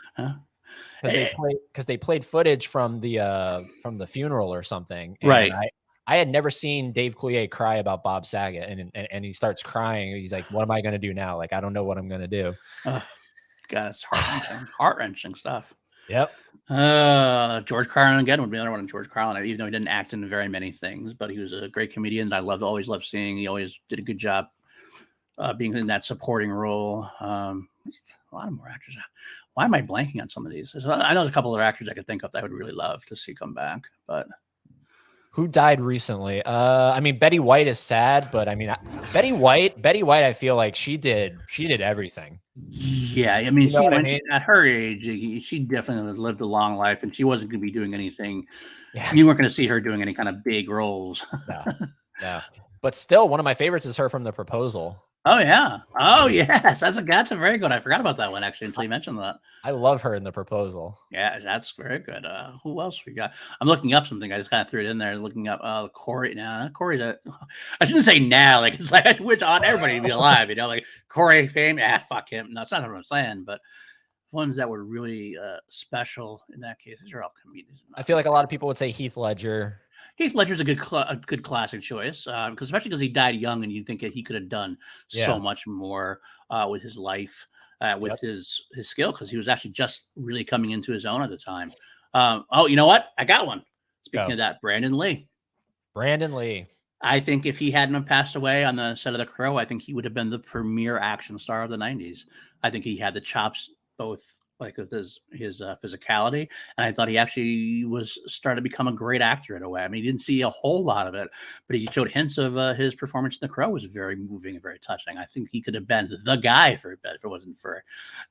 Because they played footage from the funeral or something. Right. I had never seen Dave Coulier cry about Bob Saget, and he starts crying. He's like, "What am I going to do now? Like, I don't know what I'm going to do." God, it's heart-wrenching stuff. Yep. George Carlin again would be another one. George Carlin, even though he didn't act in very many things, but he was a great comedian that I always loved seeing. He always did a good job being in that supporting role. A lot of more actors. Why am I blanking on some of these? I know there's a couple of actors I could think of that I would really love to see come back, but Who died recently? I mean, Betty White is sad, but I mean, Betty White, I feel like she did everything. Yeah, I mean, You know she what I went mean? at her age. She definitely lived a long life, and she wasn't going to be doing anything. Yeah. You weren't going to see her doing any kind of big roles. No, no. But still, one of my favorites is her from The Proposal. Oh yeah. Oh yes. That's a very good. I forgot about that one actually until you mentioned that. I love her in The Proposal. Yeah, that's very good. Who else we got? I'm looking up something. I just kind of threw it in there. Looking up Corey now. Corey's a. I shouldn't say now. Like it's like I wish on everybody to be alive. You know, like Corey fame. Fuck him. No, that's not what I'm saying. But ones that were really special in that case. These are all comedians. I feel like a lot of people would say Heath Ledger. Heath Ledger's a good classic choice, because especially because he died young, and you think that he could have done so much more with his life, with his skill, because he was actually just really coming into his own at the time. Oh, you know what? I got one. Speaking of that, Brandon Lee. Brandon Lee. I think if he hadn't passed away on the set of The Crow, I think he would have been the premier action star of the 90s. I think he had the chops, both like with his physicality, and I thought he actually was starting to become a great actor in a way. I mean, he didn't see a whole lot of it, but he showed hints of his performance in The Crow was very moving and very touching. I think he could have been the guy for a bit if it wasn't for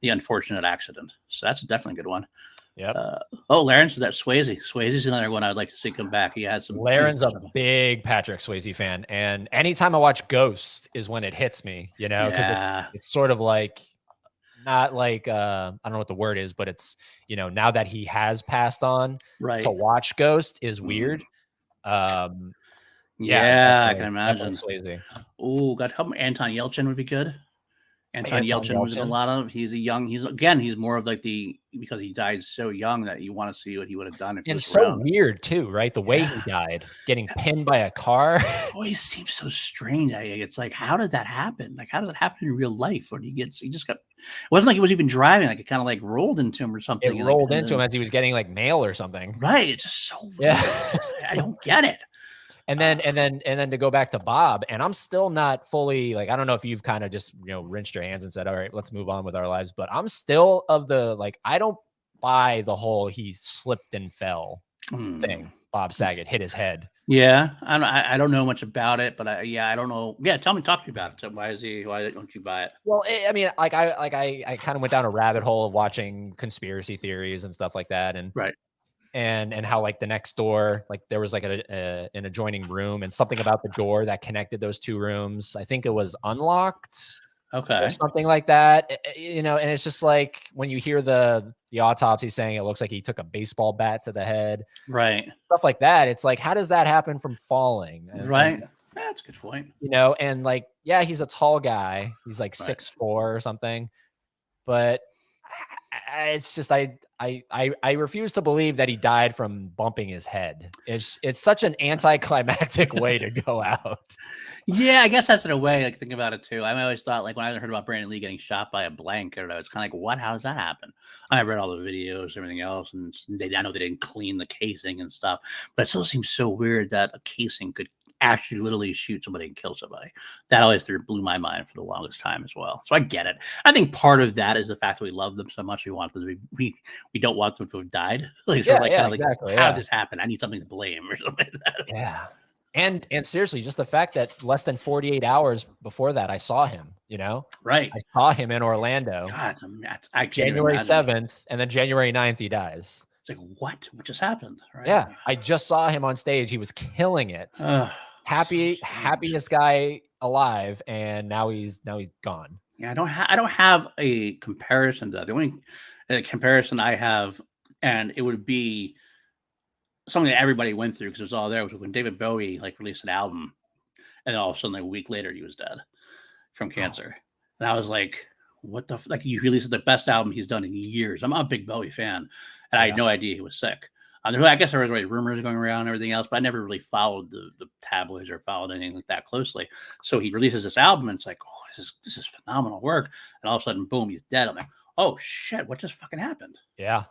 the unfortunate accident. So that's definitely a good one. Yeah. Laren's that Swayze. Swayze's another one I'd like to see come back. He had some. Laren's a big Patrick Swayze fan, and anytime I watch Ghost is when it hits me. You know, because it's sort of like. Not like I don't know what the word is, but it's, you know, now that he has passed on, to watch Ghost is weird. I can imagine. Oh, God, help me. Anton Yelchin would be good. Anton Yelchin was in a lot of. He's more of like because he died so young that you want to see what he would have done if he was around. Weird too, right? The way he died, getting pinned by a car. Always seems so strange. It's like, how did that happen? Like, how did that happen in real life? Or he just got. It wasn't like he was even driving. Like it kind of like rolled into him or something. It rolled into him as he was getting like mail or something. Right. It's just so weird. I don't get it. And then to go back to Bob, and I'm still not fully like, I don't know if you've kind of just, you know, rinsed your hands and said, all right, let's move on with our lives. But I'm still of the, like, I don't buy the whole he slipped and fell thing. Bob Saget hit his head. Yeah. I don't know much about it, but I don't know. Yeah. Talk to me about it. Why don't you buy it? Well, I mean, I kind of went down a rabbit hole of watching conspiracy theories and stuff like that. And and how like the next door, like there was like an adjoining room and something about the door that connected those two rooms. I think it was unlocked, or something like that. You know, and it's just like when you hear the autopsy saying it looks like he took a baseball bat to the head, stuff like that. It's like, how does that happen from falling? And, that's a good point. You know, and like, yeah, he's a tall guy. He's like 6'4" or something, but it's just I refuse to believe that he died from bumping his head. It's such an anticlimactic way to go out. Yeah, I guess that's in a way. Like think about it too. I always thought like when I heard about Brandon Lee getting shot by a blank, I don't know, it's kind of like, what? How does that happen? I read all the videos, everything else, and I know they didn't clean the casing and stuff, but it still seems so weird that a casing could actually literally shoot somebody and kill somebody. That always blew my mind for the longest time as well. So I get it. I think part of that is the fact that we love them so much. We want them to be, we don't want them to have died. Like, exactly, how did this happen? I need something to blame or something like that. Yeah. And seriously, just the fact that less than 48 hours before that, I saw him, you know? Right. I saw him in Orlando. God, January 7th, and then January 9th, he dies. It's like, what just happened? Right? Yeah. I just saw him on stage. He was killing it. Happiest guy alive, and now he's gone. Yeah, I don't have a comparison to that. The only comparison I have, and it would be something that everybody went through because it was all there, was when David Bowie like released an album, and then all of a sudden like, a week later he was dead from cancer. And I was like, what the like, you released the best album he's done in years. I'm a big Bowie fan, and I had no idea he was sick. I guess there was already rumors going around and everything else, but I never really followed the tabloids or followed anything like that closely. So he releases this album, and it's like, oh, this is phenomenal work. And all of a sudden, boom, he's dead. I'm like, oh shit, what just fucking happened? Yeah.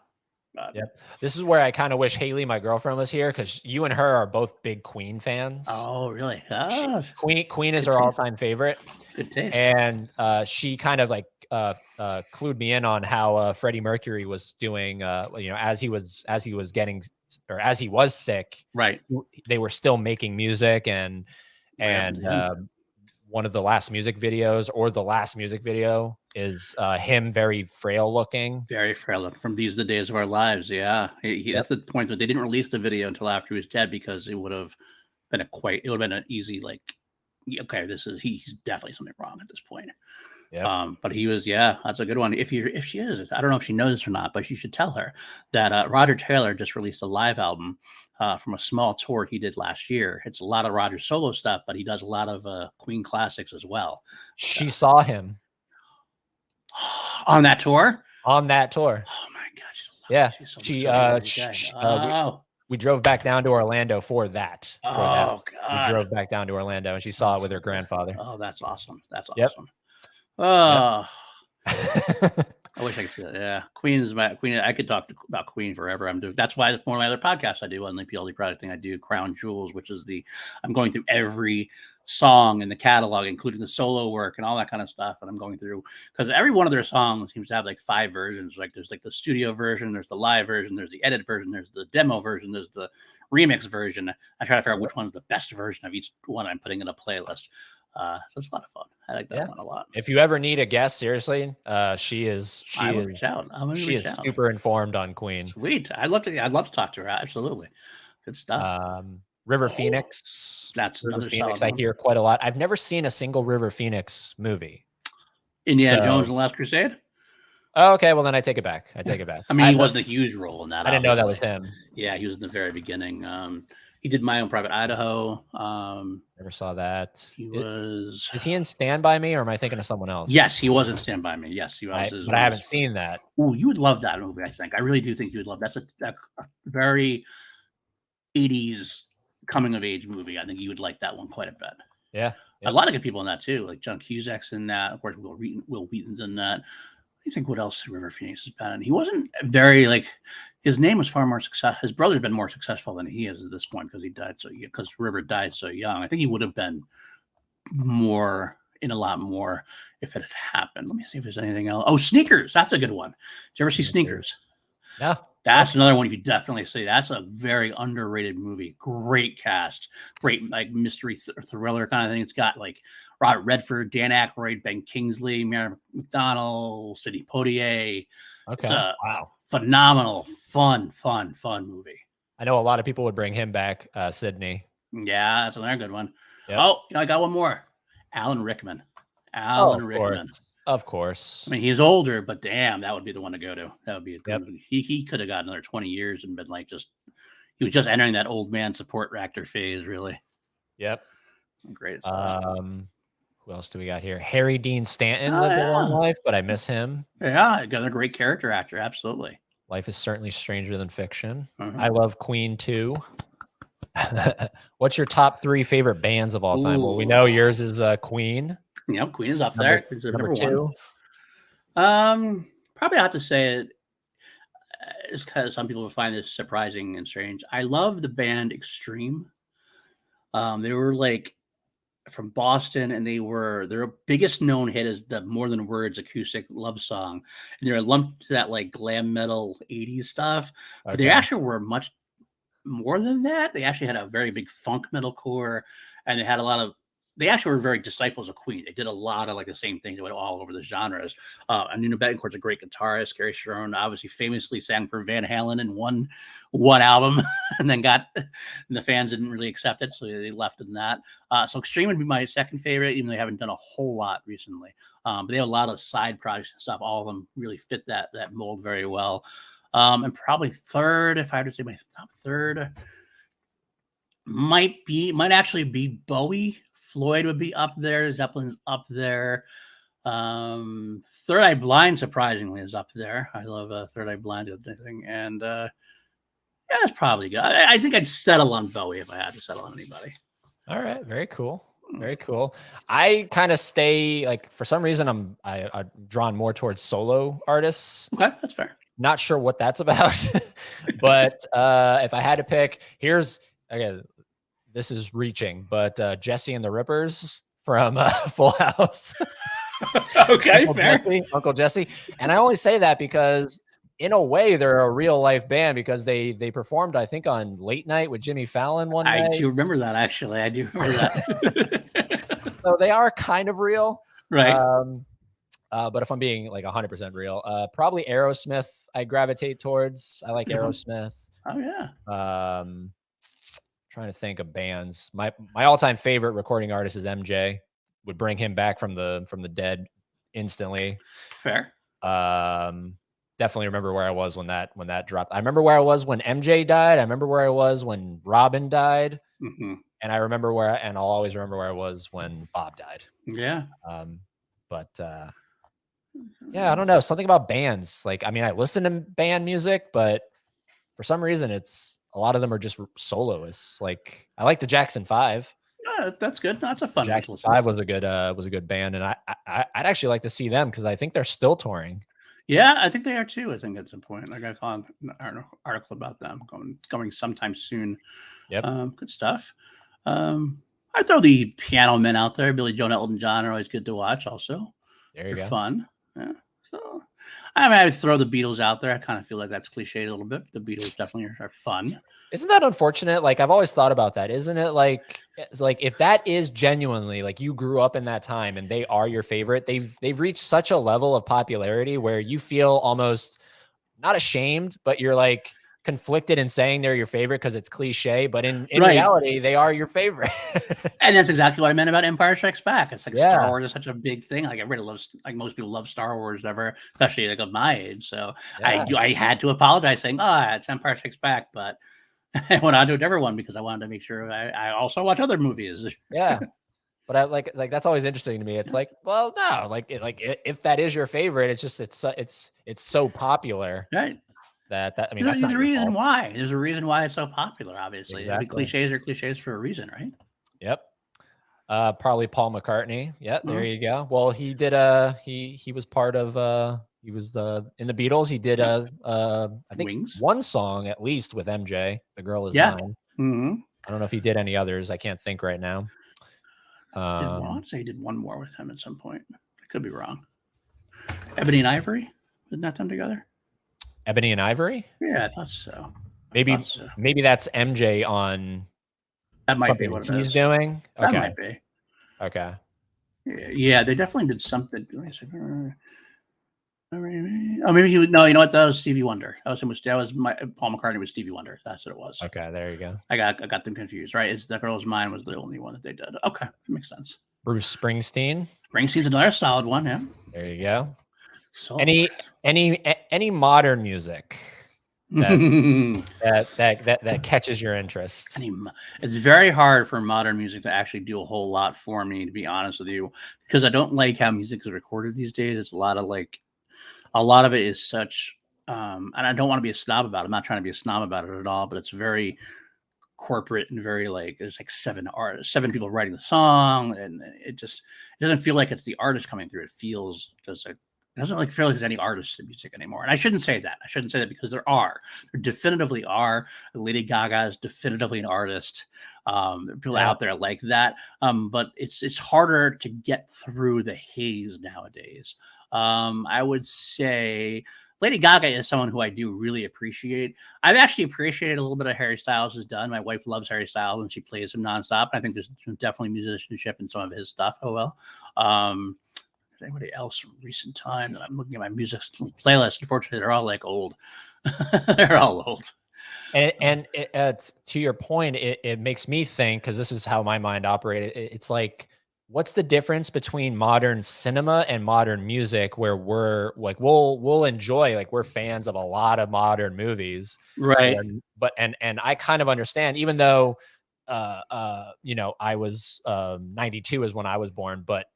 God. Yep. This is where I kind of wish Haley, my girlfriend, was here because you and her are both big Queen fans. Oh, really? Ah, Queen is good her taste. all-time favorite. Good taste. And she kind of like clued me in on how Freddie Mercury was doing, as he was sick, Right. they were still making music, and one of the last music videos, or the last music video, is him very frail looking. Very frail. From These Are the Days of Our Lives. Yeah. That's the point that they didn't release the video until after he was dead, because it would have been an easy, like, okay, he's definitely something wrong at this point. Yeah. But he was, that's a good one. If she is, I don't know if she knows this or not, but you should tell her that Roger Taylor just released a live album from a small tour he did last year. It's a lot of Roger solo stuff, but he does a lot of Queen classics as well. She saw him on that tour. Oh my God, we drove back down to Orlando for that. God, we drove back down to Orlando, and she saw it with her grandfather. Oh, that's awesome. That's Yep. awesome. Oh, I wish I could see that. Yeah, Queen is my Queen. I could talk about Queen forever. That's why it's one of my other podcasts I do on the PLD Project thing. I do Crown Jewels, which is I'm going through every song in the catalog, including the solo work and all that kind of stuff. And I'm going through, because every one of their songs seems to have like 5 versions. Like there's like the studio version, there's the live version, there's the edit version, there's the demo version, there's the remix version. I try to figure out which one's the best version of each one I'm putting in a playlist. So it's a lot of fun. I like that one a lot. If you ever need a guest, seriously, she is super informed on Queen. Sweet. I'd love to talk to her. Absolutely. Good stuff. River Phoenix. That's River another Phoenix. solid I hear quite a lot. I've never seen a single River Phoenix movie. Indiana Jones and the Last Crusade. Oh, okay, well then I take it back. I mean, he wasn't a huge role in that. I didn't know that was him. Yeah, he was in the very beginning. He did My Own Private Idaho. Never saw that. Is he in Stand By Me, or am I thinking of someone else? Yes, he was in Stand By Me. Yes, he was. But I haven't seen that. Oh, you would love that movie, I think. I really do think you would love that. That's a very 80s coming of age movie. I think you would like that one quite a bit. Yeah. A lot of good people in that too, like John Cusack's in that. Of course, Will Wheaton's in that. I think what else River Phoenix has been in. He wasn't very his name was far more successful. His brother's been more successful than he is at this point because River died so young. I think he would have been more in a lot more if it had happened. Let me see if there's anything else. Oh, Sneakers. That's a good one. Did you ever see Sneakers? No. That's another one you could definitely see. That's a very underrated movie. Great cast. Great mystery thriller kind of thing. It's got Robert Redford, Dan Aykroyd, Ben Kingsley, Mary McDonnell, Sidney Poitier. Okay. It's a phenomenal, fun movie. I know a lot of people would bring him back, Sidney. Yeah, that's another good one. Yep. Oh, I got one more. Alan Rickman. Rickman. Of course. I mean, he's older, but damn, that would be the one to go to. That would be a good movie. He could have got another 20 years and been he was just entering that old man support actor phase, really. Yep. Great. Who else do we got here? Harry Dean Stanton lived a long life, but I miss him. Yeah, another great character actor. Absolutely. Life is certainly stranger than fiction. Mm-hmm. I love Queen too. What's your top 3 favorite bands of all time? Well, we know yours is Queen. Yep, Queen is up there. Number 2. Probably have to say it. It's because some people will find this surprising and strange. I love the band Extreme. They were from Boston, and their biggest known hit is the More Than Words acoustic love song, and they're lumped to that glam metal 80s stuff. But they actually were much more than that. They actually had a very big funk metal core, and they actually were very disciples of Queen. They did a lot of the same things. They went all over the genres. And Nuno Bettencourt's a great guitarist. Gary Sharon obviously famously sang for Van Halen in one album, and then the fans didn't really accept it, so they left in that. So Extreme would be my second favorite, even though they haven't done a whole lot recently. But they have a lot of side projects and stuff. All of them really fit that mold very well. And probably third, if I had to say my top third, might actually be Bowie. Floyd would be up there. Zeppelin's up there. Third Eye Blind, surprisingly, is up there. I love Third Eye Blind, thing. And that's probably good. I think I'd settle on Bowie if I had to settle on anybody. All right, very cool. Very cool. I kind of stay for some reason I'm drawn more towards solo artists. Okay, that's fair. Not sure what that's about, but if I had to pick, again, this is reaching, but Jesse and the Rippers from Full House. Okay, fair. Uncle Jesse. And I only say that because in a way they're a real life band, because they performed, I think, on Late Night with Jimmy Fallon one night. I do remember that, actually. I do remember that. So they are kind of real. Right. But if I'm being like 100% real, probably Aerosmith I gravitate towards. I like Aerosmith. Oh yeah. Trying to think of bands. My all-time favorite recording artist is MJ. Would bring him back from the dead instantly. Fair. Definitely remember where I was when that dropped. I remember where I was when MJ died. I remember where I was when Robin died. Mm-hmm. And I remember and I'll always remember where I was when Bob died. Yeah. Yeah, I don't know. Something about bands. Like, I mean, I listen to band music, but for some reason a lot of them are just soloists. Like, I like the Jackson 5. That's good. That's a fun. Jackson 5 was a good band, and I'd actually like to see them because I think they're still touring. Yeah, I think they are too. I think at some point, like I saw an article about them going sometime soon. Yep. Good stuff. I throw the Piano Men out there. Billy Joel, Elton John are always good to watch. Also, there you go. Fun. Yeah. So, I mean, I would throw the Beatles out there. I kind of feel like that's cliched a little bit. But the Beatles definitely are fun. Isn't that unfortunate? Like, I've always thought about that. Isn't it like if that is genuinely like you grew up in that time and they are your favorite, they've reached such a level of popularity where you feel almost not ashamed, but you're like conflicted in saying they're your favorite because it's cliche, but in reality, they are your favorite. And that's exactly what I meant about Empire Strikes Back. It's like Star Wars is such a big thing. Like everybody loves, like most people love Star Wars, ever, especially like of my age. So I had to apologize saying, it's Empire Strikes Back, but I went on to a different one because I wanted to make sure I also watch other movies. Yeah. But I like that's always interesting to me. It's like, well, no, like if that is your favorite, it's just it's so popular. Right. I mean, that's not the reason why. There's a reason why it's so popular, obviously. Exactly. Cliches are cliches for a reason, right? Yep. Probably Paul McCartney. Yeah, there you go. Well, he did he was part of he was in the Beatles. He did I think Wings. One song at least with MJ. The Girl Is Mine. Mm-hmm. I don't know if he did any others. I can't think right now. I want to say he did one more with him at some point. I could be wrong. Ebony and Ivory, wasn't that them together? Ebony and Ivory? Yeah, I thought so. Maybe that's MJ on. That might be what he's doing. That might be. Okay. Yeah, they definitely did something. Oh, maybe he would. No, you know what? That was Stevie Wonder. That was Paul McCartney with Stevie Wonder. That's what it was. Okay, there you go. I got them confused. Right? It's The Girl's Mine was the only one that they did. Okay, that makes sense. Bruce Springsteen. Springsteen's another solid one. Yeah. There you go. So any modern music that catches your interest? It's very hard for modern music to actually do a whole lot for me, to be honest with you, because I don't like how music is recorded these days. It's a lot of it is such, and I don't want to be a snob about it. I'm not trying to be a snob about it at all, but it's very corporate and very there's like seven people writing the song, and it doesn't feel like it's the artist coming through. It feels just like. It doesn't feel like there's any artists in music anymore. And I shouldn't say that. Because there definitively are. Lady Gaga is definitively an artist. There are people out there like that. But it's harder to get through the haze nowadays. I would say Lady Gaga is someone who I do really appreciate. I've actually appreciated a little bit of Harry Styles has done. My wife loves Harry Styles and she plays him nonstop. I think there's definitely musicianship in some of his stuff. Oh, well. Anybody else from recent time that I'm looking at my music playlist? Unfortunately, they're all like old. They're all old. And to your point, it makes me think, because this is how my mind operated. It's like, what's the difference between modern cinema and modern music? Where we're like, we'll enjoy, like, we're fans of a lot of modern movies, right? And I kind of understand, even though, I was 92 is when I was born, but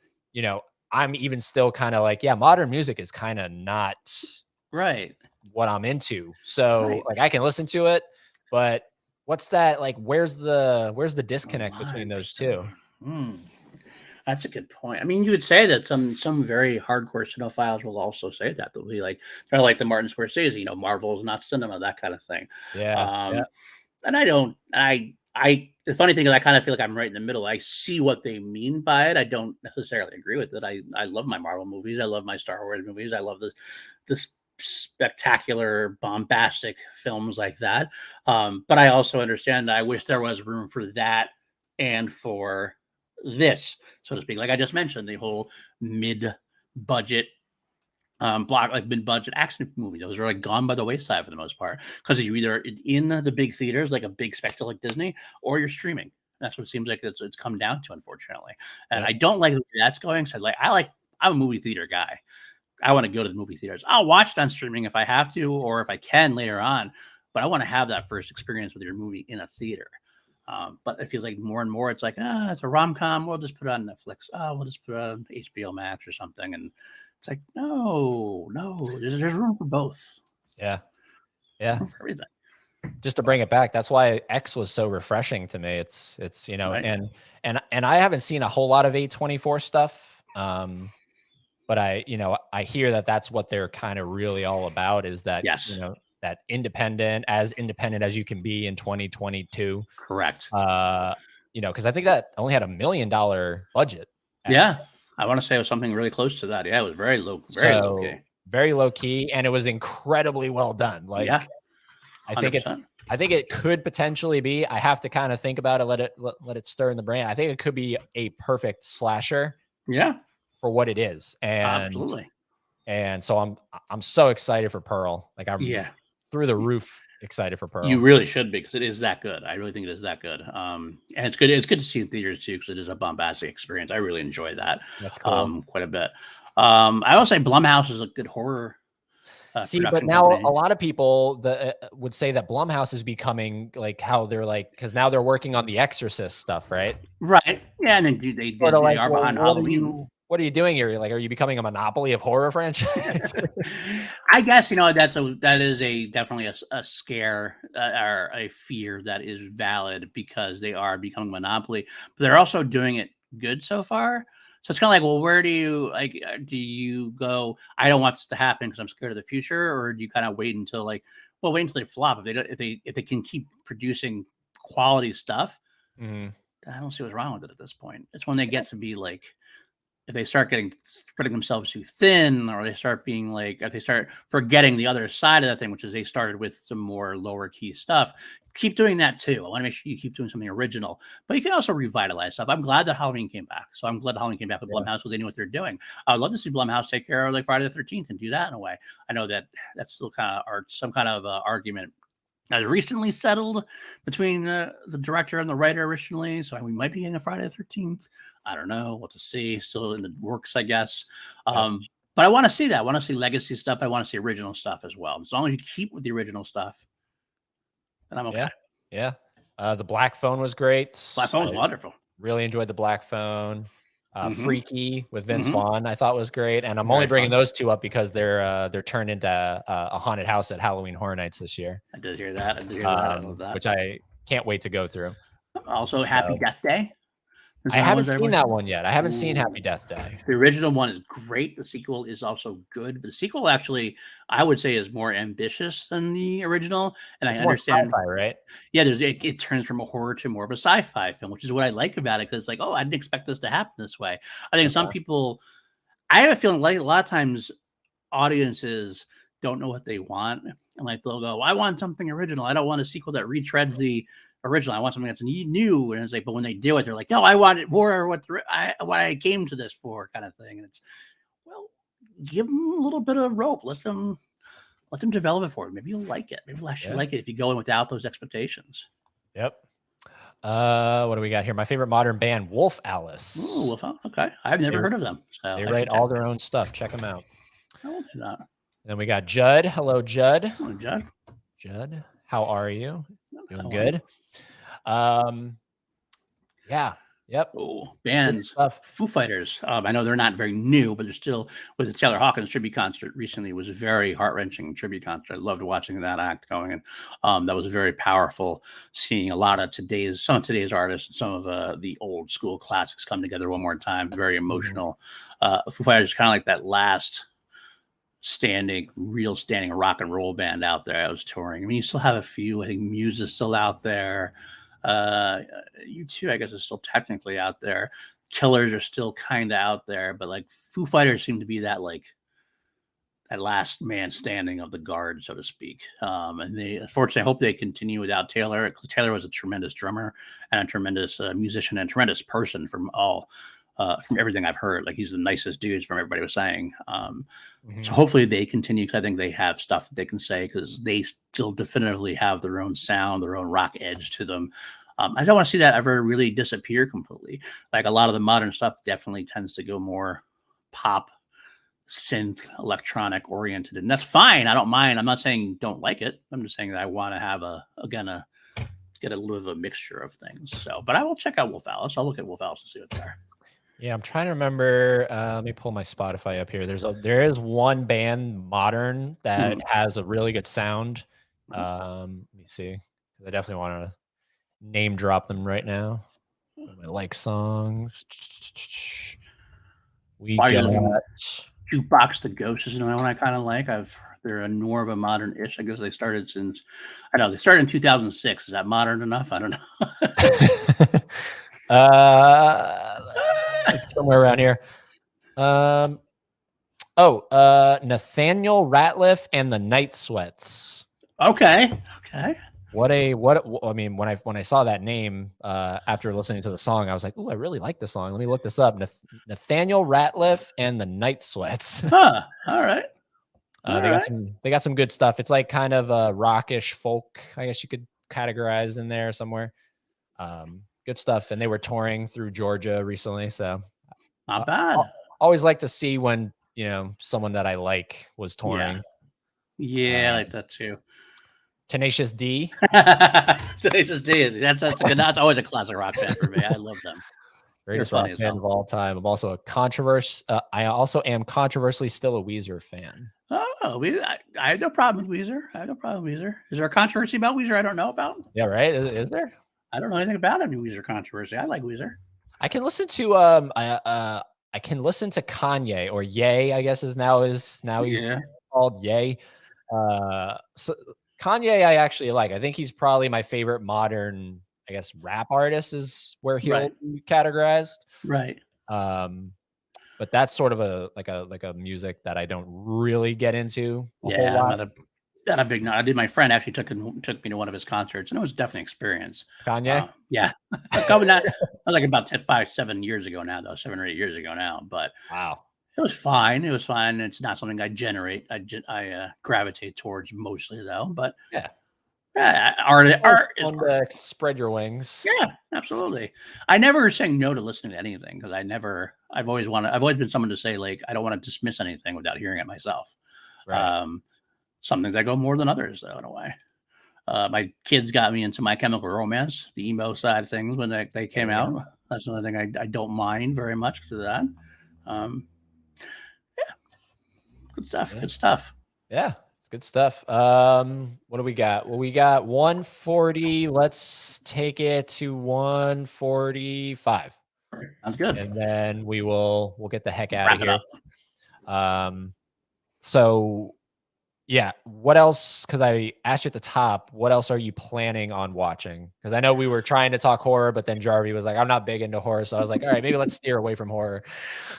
I'm even still kind of like, modern music is kind of not right what I'm into. So like I can listen to it, but what's that like? Where's the disconnect between those two? That's a good point. I mean, you would say that some very hardcore cinephiles will also say that they'll be like they're like the Martin Scorsese, Marvel is not cinema, that kind of thing. Yeah. Yeah. And I don't. The funny thing is, I kind of feel like I'm right in the middle. I see what they mean by it. I don't necessarily agree with it. I love my Marvel movies. I love my Star Wars movies. I love this spectacular, bombastic films like that. But I also understand that I wish there was room for that and for this, so to speak. Like I just mentioned, the whole mid-budget like mid-budget action movie. Those are like gone by the wayside for the most part because you're either in the big theaters, like a big spectacle like Disney, or you're streaming. That's what it seems like it's come down to, unfortunately. And I don't like the way that's going. So I'm a movie theater guy. I want to go to the movie theaters. I'll watch it on streaming if I have to, or if I can later on. But I want to have that first experience with your movie in a theater. But it feels like more and more it's like, it's a rom-com. We'll just put it on Netflix. We'll just put it on HBO Max or something. And it's like, no, there's room for both. Yeah. Yeah. Room for everything. Just to bring it back, that's why X was so refreshing to me. It's right. and I haven't seen a whole lot of A24 stuff. But I hear that that's what they're kind of really all about, is that, that independent as you can be in 2022. Correct. Because I think that only had $1 million budget. Yeah. I want to say it was something really close to that. Yeah. It was very low key. Very low key. And it was incredibly well done. Like, yeah. I think it could potentially be, I have to kind of think about it, let it stir in the brain. I think it could be a perfect slasher. Yeah. For what it is. And absolutely. And so I'm so excited for Pearl. Like I'm through the roof excited for Pearl. You really should be, because it is that good. I really think it is that good. And it's good to see in theaters too, because it is a bombastic experience. I really enjoy that. That's cool. Quite a bit. I will say Blumhouse is a good horror. But now company. A lot of people would say that Blumhouse is becoming like how they're like, because now they're working on the Exorcist stuff, right? Right. Yeah, and then they are behind Halloween. What are you doing here? Like, are you becoming a monopoly of horror franchise? I guess that is definitely a scare or a fear that is valid, because they are becoming a monopoly, but they're also doing it good so far. So it's kind of like, well, where do you go? I don't want this to happen because I'm scared of the future, or do you kind of wait until wait until they flop? If they can keep producing quality stuff, I don't see what's wrong with it at this point. It's when they get to be like, if they start spreading themselves too thin, or they start being like, if they start forgetting the other side of that thing, which is they started with some more lower key stuff, keep doing that too. I want to make sure you keep doing something original, but you can also revitalize stuff. I'm glad that Halloween came back. So I'm glad Halloween came back with Blumhouse, because they knew what they're doing. I'd love to see Blumhouse take care of like Friday the 13th and do that in a way. I know that's still kind of some kind of argument has recently settled between the director and the writer originally. So we might be getting a Friday the 13th. I don't know what to see. Still in the works, I guess. But I want to see that. I want to see legacy stuff. I want to see original stuff as well. As long as you keep with the original stuff, then I'm okay. Yeah. The Black Phone was great. Black Phone was wonderful. Really enjoyed the Black Phone. Freaky with Vince Vaughn, I thought was great. And I'm only bringing those two up because they're turned into a haunted house at Halloween Horror Nights this year. I did hear that. I love that. Which I can't wait to go through. Also, Happy Death Day. I haven't seen that one yet. I haven't seen Happy Death Day. The original one is great. The sequel is also good. The sequel actually, I would say, is more ambitious than the original. And I understand, sci-fi, right? Yeah, it turns from a horror to more of a sci-fi film, which is what I like about it, because it's like, oh, I didn't expect this to happen this way. I think some people, I have a feeling like a lot of times audiences don't know what they want, and like they'll go, I want something original. I don't want a sequel that retreads the original. I want something that's new. And it's like, but when they do it, they're like, no, I want it more what I came to this for, kind of thing. And it's, well, give them a little bit of rope. Let them develop it for you. Maybe you'll like it. Maybe you'll actually like it if you go in without those expectations. Yep. What do we got here? My favorite modern band, Wolf Alice. Ooh, Wolf Alice. Okay. I've never heard of them. So they write all their own stuff. Check them out. I will do that. Then we got Judd. Hello, Judd. Hello, Judd. Judd, how are you? Doing good. Yeah. Yep. Oh, bands. Stuff. Foo Fighters. I know they're not very new, but they're still with the Taylor Hawkins tribute concert recently. It was a very heart-wrenching tribute concert. I loved watching that act going, and that was very powerful. Seeing a lot of some of today's artists, some of the old school classics come together one more time. Very emotional. Foo Fighters is kind of like that last real standing rock and roll band out there. I was touring. I mean, you still have a few. I think Muse is still out there. U2, I guess, is still technically out there. Killers are still kind of out there, but like Foo Fighters seem to be that last man standing of the guard, so to speak. And they, unfortunately, I hope they continue without Taylor, because Taylor was a tremendous drummer and a tremendous musician and tremendous person from everything I've heard. Like, he's the nicest dude, from everybody was saying. So hopefully they continue, because I think they have stuff that they can say, because they still definitively have their own sound, their own rock edge to them. I don't want to see that ever really disappear completely. Like, a lot of the modern stuff definitely tends to go more pop, synth, electronic oriented, and that's fine. I don't mind. I'm not saying don't like it. I'm just saying that I want to have get a little bit of a mixture of things. So, but I will check out Wolf Alice. I'll look at Wolf Alice and see what's there. Yeah, I'm trying to remember. Let me pull my Spotify up here. There is one band, modern, that has a really good sound. Let me see. I definitely want to name drop them right now. I like songs. We got Jukebox the Ghost is another one I kind of like. They're more of a modern-ish. I guess they started in 2006. Is that modern enough? I don't know. It's somewhere around here. Nathaniel, Ratliff, and the Night Sweats. Okay. I mean, when I saw that name after listening to the song, I was like, "Ooh, I really like this song. Let me look this up." Nathaniel, Ratliff, and the Night Sweats. Huh. All right. They got some good stuff. It's like kind of a rockish folk, I guess you could categorize in there somewhere. Good stuff. And they were touring through Georgia recently, so not bad. Always like to see when someone that I like was touring. Yeah, I like that too. Tenacious D. Tenacious D. That's always a classic rock band for me. I love them. Greatest rock band of all time. I'm also I also am controversially still a Weezer fan. Oh, I have no problem with Weezer. Is there a controversy about Weezer I don't know about? Yeah, right. Is there? I don't know anything about any Weezer controversy. I like Weezer. I can listen to I can listen to Kanye, or Ye, I guess he's called Ye. So Kanye I actually like. I think he's probably my favorite modern, I guess, rap artist is where he'll be categorized. Right. But that's sort of a music that I don't really get into a whole lot. Not a big. I did. My friend actually took me to one of his concerts, and it was definitely an experience. Kanye, yeah, probably not. I was like about 7 years ago now, though, 7 or 8 years ago now. But wow, it was fine. It's not something I gravitate towards mostly, though. But art is art. Spread your wings. Yeah, absolutely. I never saying no to listening to anything, because I've always been someone to say, like, I don't want to dismiss anything without hearing it myself. Right. Some things I go more than others, though, in a way. My kids got me into My Chemical Romance, the emo side of things, when they came out. That's another thing I don't mind very much because of that. Good stuff. Yeah. Good stuff. Yeah, it's good stuff. What do we got? Well, we got 140. Let's take it to 145. Sounds good. And then we'll get the heck out of here. So yeah, what else? Because I asked you at the top, what else are you planning on watching? Because I know we were trying to talk horror, but then Jarvie was like, I'm not big into horror. So I was like, all right, maybe let's steer away from horror.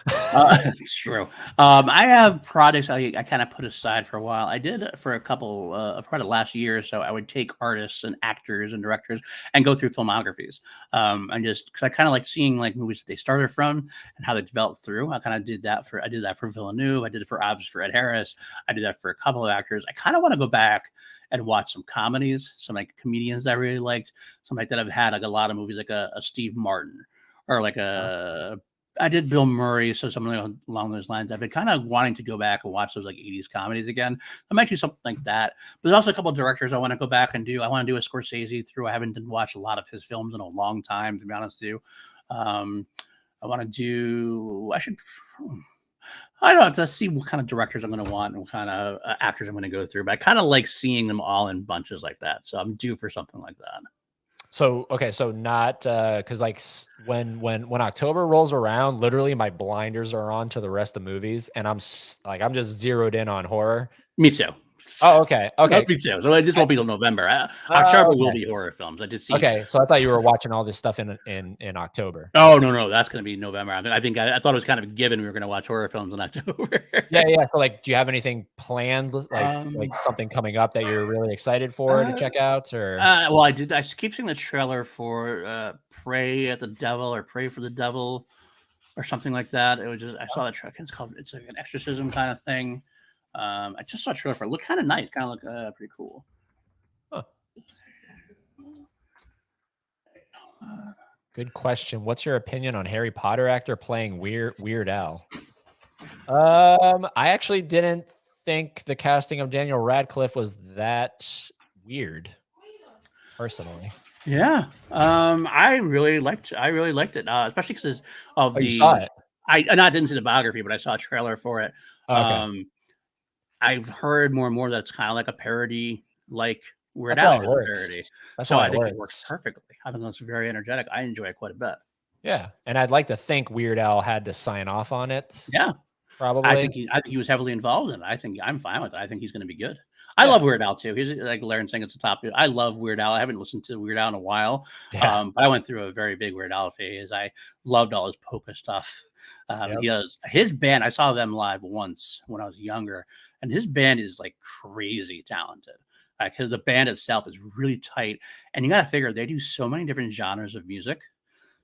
It's true. I have projects I kind of put aside for a while. I did for a couple, for the last year or so, I would take artists and actors and directors and go through filmographies. And just because I kind of like seeing like movies that they started from and how they developed through. I did that for Villeneuve. I did it for Ed Harris. I did that for a couple of actors. I kind of want to go back and watch some comedies, some like comedians that I really liked, some like that I've had like a lot of movies, like a Steve Martin or like I did Bill Murray, so something along those lines. I've been kind of wanting to go back and watch those like 80s comedies again. I might do something like that. But there's also a couple of directors I want to go back and do. I want to do a Scorsese through. I haven't watched a lot of his films in a long time, to be honest with you. I want to do. I don't have to see what kind of directors I'm going to want and what kind of actors I'm going to go through, but I kind of like seeing them all in bunches like that. So I'm due for something like that. So okay, so not because like when October rolls around, literally my blinders are on to the rest of the movies, and I'm just zeroed in on horror. Me too. Oh, okay. Me too. So it just won't be till November. October will be horror films. I did see. Okay, so I thought you were watching all this stuff in October. Oh no, that's going to be November. I think I thought it was kind of a given we were going to watch horror films in October. Yeah. So like, do you have anything planned, like something coming up that you're really excited for to check out? Or well, I did. I keep seeing the trailer for "Pray at the Devil" or "Pray for the Devil" or something like that. It was just I saw the trailer. It's like an exorcism kind of thing. I just saw a trailer for it. Looked kind of nice. Kind of look pretty cool. Huh. Good question. What's your opinion on Harry Potter actor playing Weird Al? I actually didn't think the casting of Daniel Radcliffe was that weird, personally. Yeah, I really liked it, especially because of you saw it. I didn't see the biography, but I saw a trailer for it. Okay. I've heard more and more that it's kind of like a parody, like Weird That's Al why it works. parody. That's So why I think it works perfectly. I think it's very energetic. I enjoy it quite a bit. Yeah, and I'd like to think Weird Al had to sign off on it. Yeah, probably. I think he was heavily involved in it. I think I'm fine with it. I think he's going to be good. I love Weird Al too. He's like Laren saying it's the top. I love Weird Al. I haven't listened to Weird Al in a while. Yeah. But I went through a very big Weird Al phase. I loved all his polka stuff. He does his band. I saw them live once when I was younger, and his band is like crazy talented. Because the band itself is really tight, and you got to figure they do so many different genres of music,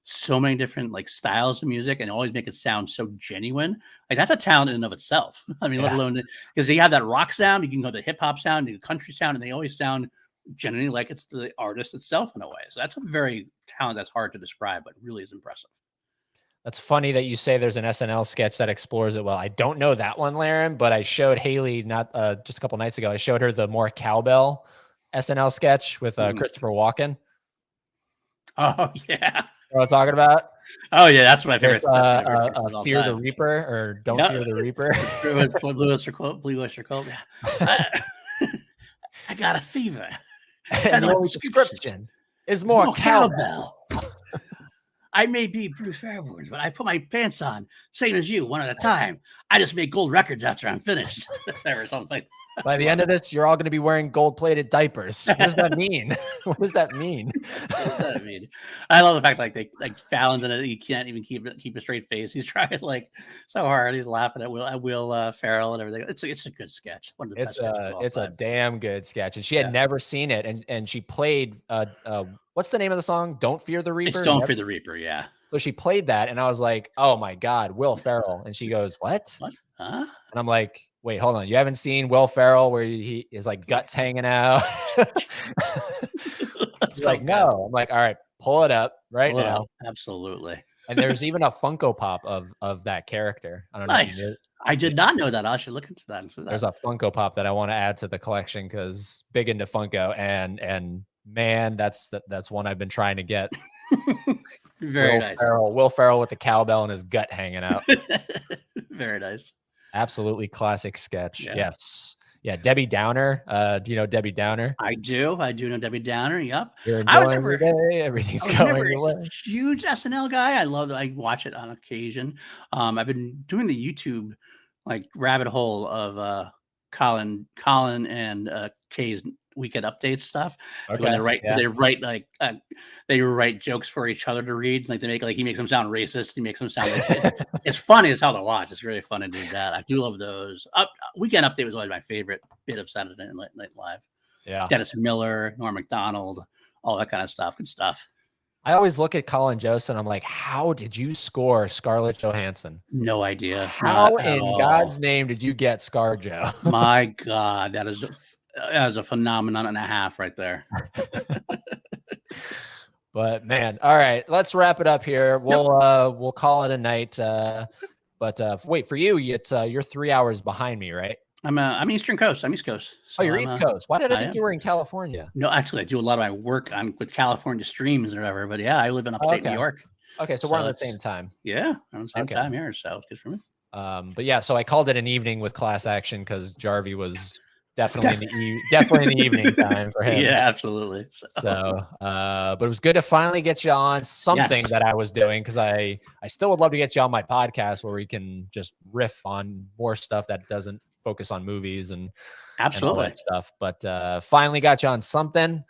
so many different like styles of music, and always make it sound so genuine. Like that's a talent in and of itself. I mean, let alone because they have that rock sound, you can go to hip hop sound, the country sound, and they always sound genuinely like it's the artist itself in a way. So that's a very talent that's hard to describe, but really is impressive. That's funny that you say there's an SNL sketch that explores it well. I don't know that one, Laren, but I showed Haley not just a couple nights ago. I showed her the more cowbell SNL sketch with Christopher Walken. Oh yeah, you know what I'm talking about? Oh yeah, that's my favorite. Fear the Reaper or Don't Fear the Reaper. Blue Oyster Cult. I got a fever. And the only prescription is more cowbell. I may be Bruce Fairburn, but I put my pants on, same as you, one at a time. I just make gold records after I'm finished. Or something like that. By the end of this, you're all going to be wearing gold-plated diapers. What does that mean? What does that mean? I love the fact like Fallon's in it. He can't even keep a straight face. He's trying like so hard. He's laughing at Will Ferrell and everything. It's a good sketch. One of the best it's a damn good sketch. And she had never seen it, and she played what's the name of the song? Don't Fear the Reaper. It's Don't Fear the Reaper. Yeah. So she played that, and I was like, "Oh my God, Will Ferrell!" And she goes, "What? Huh?" And I'm like, "Wait, hold on. You haven't seen Will Ferrell where he is like guts hanging out?" She's like, "No." I'm like, "All right, pull it up now." Absolutely. And there's even a Funko Pop of that character. I don't know. Nice. I did not know that. I should look into that. There's a Funko Pop that I want to add to the collection because big into Funko, and man, that's one I've been trying to get. Very nice. Will Ferrell with the cowbell and his gut hanging out. Very nice. Absolutely classic sketch. Yeah. Yes. Yeah. Debbie Downer. Do you know Debbie Downer? I do know Debbie Downer. Yep. You're enjoying your day. Everything's going your way. Huge SNL guy. I love that. I watch it on occasion. I've been doing the YouTube like rabbit hole of Colin and Kay's weekend updates stuff. Okay. When they write jokes for each other to read. Like they make he makes them sound racist. He makes them sound like it's funny as hell to watch. It's really fun to do that. I do love those. Weekend update was always my favorite bit of Saturday Night Live. Yeah. Dennis Miller, Norm Macdonald, all that kind of stuff. Good stuff. I always look at Colin Jost and I'm like, how did you score Scarlett Johansson? No idea. How in God's name did you get ScarJo? My God, that is a phenomenon and a half right there. But man, all right, let's wrap it up here. We'll call it a night. But wait, for you, it's you're 3 hours behind me, right? I'm Eastern Coast. I'm East Coast. So you're East Coast. Why did I think you were in California? No, actually, I do a lot of my work with California streams or whatever. But yeah, I live in upstate New York. Okay, so we're on the same time. Yeah, on the same Okay. time here, so it's good for me. But yeah, so I called it an evening with Class Action because Jarvie was definitely definitely in the evening time for him. Yeah, absolutely. So, but it was good to finally get you on something that I was doing, because I still would love to get you on my podcast where we can just riff on more stuff that doesn't focus on movies and all that stuff. But finally got you on something.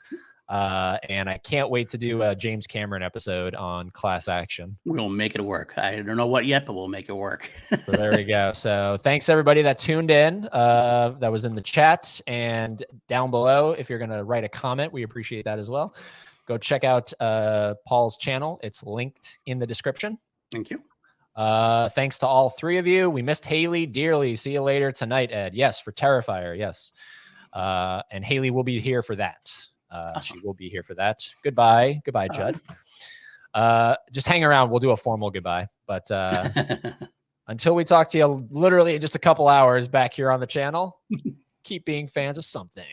And I can't wait to do a James Cameron episode on Class Action. We'll make it work. I don't know what yet, but we'll make it work. So there we go. So thanks everybody that tuned in, that was in the chat and down below. If you're going to write a comment, we appreciate that as well. Go check out Paul's channel. It's linked in the description. Thank you. Thanks to all three of you. We missed Haley dearly. See you later tonight, Ed. Yes, for Terrifier. Yes. And Haley will be here for that. She will be here for that. Goodbye. Goodbye, Judd. Just hang around. We'll do a formal goodbye. But until we talk to you literally in just a couple hours back here on the channel, keep being fans of something.